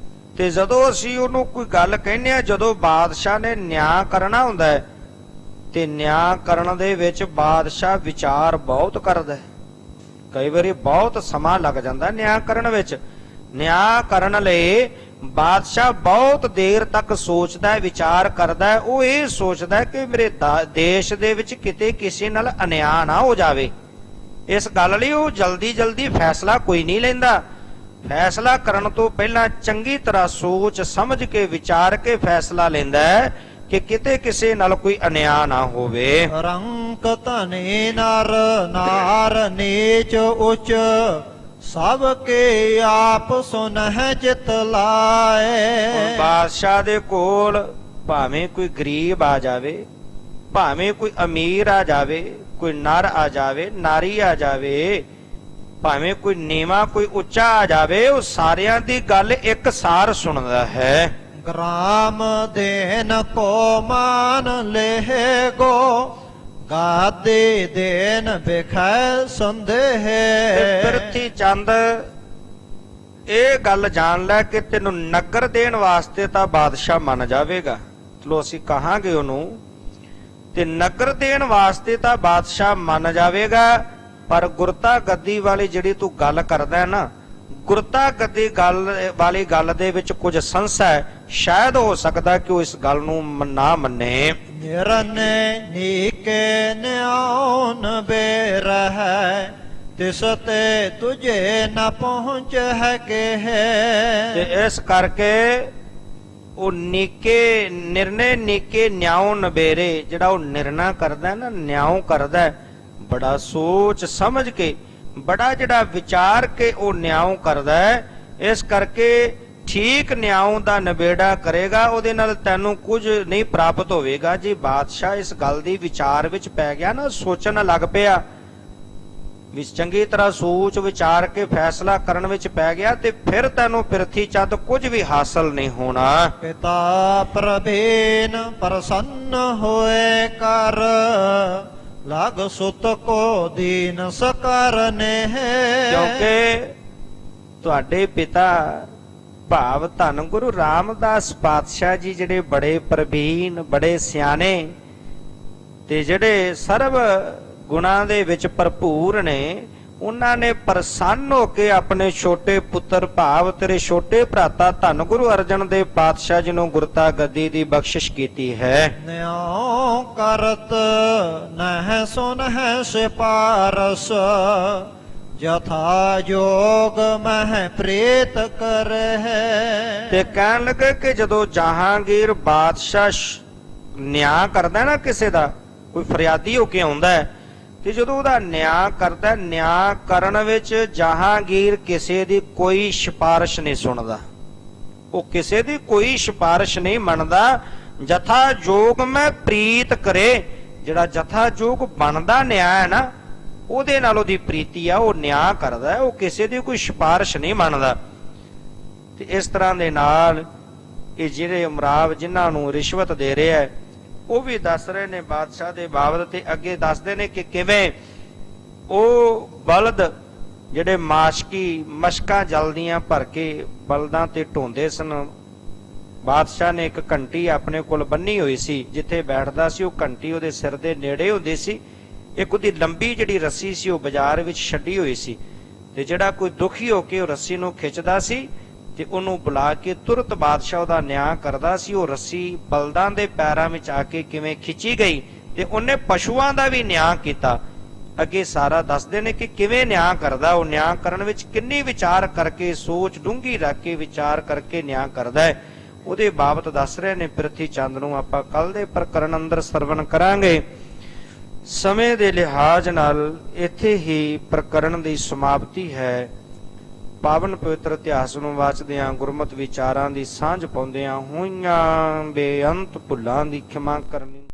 ਤੇ ਜਦੋਂ ਅਸੀਂ ਉਹਨੂੰ ਕੋਈ ਗੱਲ ਕਹਿੰਦੇ ਆ, ਜਦੋਂ ਬਾਦਸ਼ਾਹ ਨੇ ਨਿਆਂ ਕਰਨਾ ਹੁੰਦਾ ਹੈ, ਤੇ ਨਿਆਂ ਕਰਨ ਦੇ ਵਿੱਚ ਬਾਦਸ਼ਾਹ ਵਿਚਾਰ ਬਹੁਤ ਕਰਦਾ ਹੈ, ਕਈ ਵਾਰੀ ਬਹੁਤ ਸਮਾਂ ਲੱਗ ਜਾਂਦਾ ਨਿਆਂ ਕਰਨ ਵਿੱਚ, ਨਿਆਂ ਕਰਨ ਲਈ ਬਾਦਸ਼ਾਹ ਬਹੁਤ ਦੇਰ ਤੱਕ ਸੋਚਦਾ ਹੈ, ਵਿਚਾਰ ਕਰਦਾ ਹੈ। ਉਹ ਇਹ ਸੋਚਦਾ ਹੈ ਕਿ ਮੇਰੇ ਦੇਸ਼ ਦੇ ਵਿੱਚ ਕਿਤੇ ਕਿਸੇ ਨਾਲ ਅਨਿਆਂ ਨਾ ਹੋ ਜਾਵੇ। ਇਸ ਗੱਲ ਲਈ ਉਹ ਜਲਦੀ ਜਲਦੀ ਫੈਸਲਾ ਕੋਈ ਨਹੀਂ ਲੈਂਦਾ। ਫੈਸਲਾ ਕਰਨ ਤੋਂ ਪਹਿਲਾਂ ਚੰਗੀ ਤਰ੍ਹਾਂ ਸੋਚ ਸਮਝ ਕੇ ਵਿਚਾਰ ਕੇ ਫੈਸਲਾ ਲੈਂਦਾ ਹੈ ਕਿ ਕਿਤੇ ਕਿਸੇ ਨਾਲ ਕੋਈ ਅਨਿਆਂ ਨਾ ਹੋਵੇ। ਰੰਕ ਧਨੇ ਨਰ ਨਾਰ ਨੀਚ ਉਚ ਸਭ ਕੇ ਆਪ ਸੁਨਹਿ ਚਿਤ ਹੁਣ ਲਾਏ। ਬਾਦਸ਼ਾਹ ਦੇ ਕੋਲ ਭਾਵੇਂ ਕੋਈ ਗਰੀਬ ਆ ਜਾਵੇ, ਭਾਵੇਂ ਕੋਈ ਅਮੀਰ ਆ ਜਾਵੇ, ਕੋਈ ਨਰ ਆ ਜਾਵੇ, ਨਾਰੀ ਆ ਜਾਵੇ, ਭਾਵੇਂ ਕੋਈ ਨੀਵਾਂ ਕੋਈ ਉੱਚਾ ਆ ਜਾਵੇ, ਉਹ ਸਾਰਿਆਂ ਦੀ ਗੱਲ ਇੱਕ ਸਾਰ ਸੁਣਦਾ ਹੈ। ਗ੍ਰਾਮ ਦੇਨ ਕੋ ਮਾਨ ਲਹਿ ਗੋ ਗਾਦੇ ਦੇਨ ਬਿਖੈ ਸੰਦੇਹ। ਤੇ ਪ੍ਰਿਥੀ ਚੰਦ ਇਹ ਗੱਲ ਜਾਣ ਲੈ ਕਿ ਤੈਨੂੰ ਨਗਰ ਦੇਣ ਵਾਸਤੇ ਤਾਂ ਬਾਦਸ਼ਾਹ ਮੰਨ ਜਾਵੇਗਾ। ਚਲੋ ਅਸੀਂ ਕਹਾਂਗੇ ਉਹਨੂੰ, ਤੇ ਨਗਰ ਦੇਣ ਵਾਸਤੇ ਤਾਂ ਬਾਦਸ਼ਾਹ ਮੰਨ ਜਾਵੇਗਾ, ਪਰ ਗੁਰਤਾ ਗੱਦੀ ਵਾਲੀ ਜਿਹੜੀ ਤੂੰ ਗੱਲ ਕਰਦਾ ਹੈ ਨਾ, ਗੁਰਤਾ ਗੱਦੀ ਵਾਲੀ ਗੱਲ ਦੇ ਵਿੱਚ ਕੁਝ ਸੰਸਾ ਹੈ। ਸ਼ਾਇਦ ਹੋ ਸਕਦਾ ਕਿ ਉਹ ਇਸ ਗੱਲ ਨੂੰ ਨਾ ਮੰਨੇ। ਨਿਰਨੇ ਨੀਕੇ ਨਿਆਉਨ ਬੇਰਹਿ ਤਿਸ ਤੇ ਤੁਝੇ ਨ ਪਹੁੰਚ ਹੈ ਤੇ ਕੇ। ਇਸ ਕਰਕੇ ਉਹ ਨੀਕੇ ਨਿਰਣੇ ਨੀਕੇ ਨਿਆਉ ਨਬੇਰੇ, ਜਿਹੜਾ ਉਹ ਨਿਰਣਾ ਕਰਦਾ ਨਾ, ਨਿਆਉ ਕਰਦਾ, ਬੜਾ ਸੋਚ ਸਮਝ ਕੇ, ਬੜਾ ਜਿਹੜਾ ਵਿਚਾਰ ਕੇ ਉਹ ਨਿਆਉ ਕਰਦਾ ਹੈ। ਇਸ ਕਰਕੇ ਠੀਕ ਨਿਆਉ ਦਾ ਨਿਬੇੜਾ ਕਰੇਗਾ, ਉਹਦੇ ਨਾਲ ਤੈਨੂੰ ਕੁਝ ਨਹੀਂ ਪ੍ਰਾਪਤ ਹੋਵੇਗਾ। ਜੇ ਬਾਦਸ਼ਾਹ ਇਸ ਗੱਲ ਦੀ ਵਿਚਾਰ ਵਿੱਚ ਪੈ ਗਿਆ ਨਾ, ਸੋਚਣ ਲੱਗ ਪਿਆ, ਵਿੱਚ ਚੰਗੀ ਤਰ੍ਹਾਂ ਸੋਚ ਵਿਚਾਰ ਕੇ ਫੈਸਲਾ ਕਰਨ ਵਿੱਚ ਪੈ ਗਿਆ, ਤੇ ਫਿਰ ਤੈਨੂੰ ਪ੍ਰਿਥੀ ਚੰਦ ਕੁਝ ਵੀ ਹਾਸਲ ਨਹੀਂ ਹੋਣਾ। ਪਿਤਾ ਪ੍ਰਭੇਨ ਪ੍ਰਸੰਨ ਹੋਏ ਕਰ ਲਗ ਸੁਤ ਕੋ ਦੀਨ ਸਕਰਨੇ। ਕਿਉਂਕਿ ਤੁਹਾਡੇ ਪਿਤਾ ਭਾਵ ਧੰਨ ਗੁਰੂ ਰਾਮਦਾਸ ਪਾਤਸ਼ਾਹ ਜੀ ਜਿਹੜੇ ਬੜੇ ਪ੍ਰਵੀਨ, ਬੜੇ ਸਿਆਣੇ ਤੇ ਜਿਹੜੇ ਸਰਬ ਗੁਣਾਂ ਦੇ ਵਿੱਚ ਭਰਪੂਰ ਨੇ, ਉਹਨਾਂ ਨੇ ਪ੍ਰਸੰਨ ਹੋ ਕੇ ਆਪਣੇ ਛੋਟੇ ਪੁੱਤਰ ਭਾਵ ਤੇਰੇ ਛੋਟੇ ਭਰਾਤਾ ਧੰਨ ਗੁਰੂ ਅਰਜਨ ਦੇਵ ਪਾਤਸ਼ਾਹ ਜੀ ਨੂੰ ਗੁਰਤਾ ਗੱਦੀ ਦੀ ਬਖਸ਼ਿਸ਼ ਕੀਤੀ ਹੈ। ਨਿਉ ਕਰਤ ਨਹਿ ਸੁਨਹਿ ਸਿਪਾਰਸ ਜਥਾ ਜੋਗ ਮਹਿ ਪ੍ਰੀਤ ਕਰਹਿ। ਤੇ ਕਹਿਣ ਲੱਗੇ ਕਿ ਜਦੋਂ ਜਹਾਂਗੀਰ ਬਾਦਸ਼ਾਹ ਨਿਆਂ ਕਰਦਾ ਨਾ, ਕਿਸੇ ਦਾ ਕੋਈ ਫਰਿਆਦੀ ਹੋ ਕੇ ਆਉਂਦਾ ਹੈ, ਤੇ ਜਦੋਂ ਉਹਦਾ ਨਿਆਂ ਕਰਦਾ, ਨਿਆਂ ਕਰਨ ਵਿੱਚ ਜਹਾਂਗੀਰ ਕਿਸੇ ਦੀ ਕੋਈ ਸਿਫਾਰਿਸ਼ ਨਹੀਂ ਸੁਣਦਾ, ਉਹ ਕਿਸੇ ਦੀ ਕੋਈ ਸਿਫਾਰਿਸ਼ ਨਹੀਂ ਮੰਨਦਾ। ਜਥਾ ਜੋਗ ਮੈਂ ਪ੍ਰੀਤ ਕਰੇ, ਜਿਹੜਾ ਜਥਾ ਜੋਗ ਬਣਦਾ ਨਿਆਂ ਹੈ ਨਾ, ਉਹਦੇ ਨਾਲ ਉਹਦੀ ਪ੍ਰੀਤੀ ਆ, ਉਹ ਨਿਆਂ ਕਰਦਾ, ਉਹ ਕਿਸੇ ਦੀ ਕੋਈ ਸਿਫਾਰਿਸ਼ ਨਹੀਂ ਮੰਨਦਾ। ਤੇ ਇਸ ਤਰ੍ਹਾਂ ਦੇ ਨਾਲ ਇਹ ਜਿਹੜੇ ਉਮਰਾਵ ਜਿਨ੍ਹਾਂ ਨੂੰ ਰਿਸ਼ਵਤ ਦੇ ਰਿਹਾ ਹੈ, ਉਹ ਵੀ ਦੱਸ ਰਹੇ ਨੇ ਬਾਦਸ਼ਾਹ ਦੇ ਬਾਬਤ, ਤੇ ਅੱਗੇ ਦੱਸਦੇ ਨੇ ਕਿ ਕਿਵੇਂ ਉਹ ਬਲਦ ਜਿਹੜੇ ਮਸ਼ਕਾਂ ਜਲਦੀਆਂ ਭਰ ਕੇ ਬਲਦਾਂ ਤੇ ਢੋਂਦੇ ਸਨ। ਬਾਦਸ਼ਾਹ ਨੇ ਇੱਕ ਘੰਟੀ ਆਪਣੇ ਕੋਲ ਬੰਨੀ ਹੋਈ ਸੀ, ਜਿੱਥੇ ਬੈਠਦਾ ਸੀ ਉਹ ਘੰਟੀ ਉਹਦੇ ਸਿਰ ਦੇ ਨੇੜੇ ਹੁੰਦੀ ਸੀ। ਇੱਕ ਉਹਦੀ ਲੰਬੀ ਜਿਹੜੀ ਰੱਸੀ ਸੀ ਉਹ ਬਾਜ਼ਾਰ ਵਿੱਚ ਛੱਡੀ ਹੋਈ ਸੀ, ਤੇ ਜਿਹੜਾ ਕੋਈ ਦੁਖੀ ਹੋ ਕੇ ਉਹ ਰੱਸੀ ਨੂੰ ਖਿੱਚਦਾ ਸੀ ਤੇ ਉਹਨੂੰ ਬੁਲਾ ਕੇ ਤੁਰਤ ਬਾਦਸ਼ਾਹ ਉਹਦਾ ਨਿਆਂ ਕਰਦਾ ਸੀ। ਉਹ ਰੱਸੀ ਬਲਦਾਂ ਦੇ ਪੈਰਾਂ ਵਿੱਚ ਆ ਕੇ ਕਿਵੇਂ ਖਿੱਚੀ ਗਈ, ਤੇ ਉਹਨੇ ਪਸ਼ੂਆਂ ਦਾ ਵੀ ਨਿਆਂ ਕੀਤਾ। ਅੱਗੇ ਸਾਰਾ ਦੱਸਦੇ ਨੇ ਕਿ ਕਿਵੇਂ ਨਿਆਂ ਕਰਦਾ, ਉਹ ਨਿਆਂ ਕਰਨ ਵਿੱਚ ਕਿੰਨੀ ਵਿਚਾਰ ਕਰਕੇ, ਸੋਚ ਡੂੰਘੀ ਰੱਖ ਕੇ ਵਿਚਾਰ ਕਰਕੇ ਨਿਆਂ ਕਰਦਾ ਹੈ, ਉਹਦੇ ਬਾਬਤ ਦੱਸ ਰਹੇ ਨੇ ਪ੍ਰਿਥੀ ਚੰਦ ਨੂੰ। ਆਪਾਂ ਕੱਲ ਦੇ ਪ੍ਰਕਰਨ ਅੰਦਰ ਸਰਵਣ ਕਰਾਂਗੇ। ਸਮੇਂ ਦੇ ਲਿਹਾਜ਼ ਨਾਲ ਇੱਥੇ ਹੀ ਪ੍ਰਕਰਨ ਦੀ ਸਮਾਪਤੀ ਹੈ। ਪਾਵਨ ਪਵਿੱਤਰ ਇਤਿਹਾਸ ਨੂੰ ਵਾਚਦਿਆਂ, ਗੁਰਮਤਿ ਵਿਚਾਰਾਂ ਦੀ ਸਾਂਝ ਪਾਉਂਦਿਆਂ ਹੋਈਆਂ ਬੇਅੰਤ ਭੁੱਲਾਂ ਦੀ ਖਿਮਾ ਕਰਨੀ।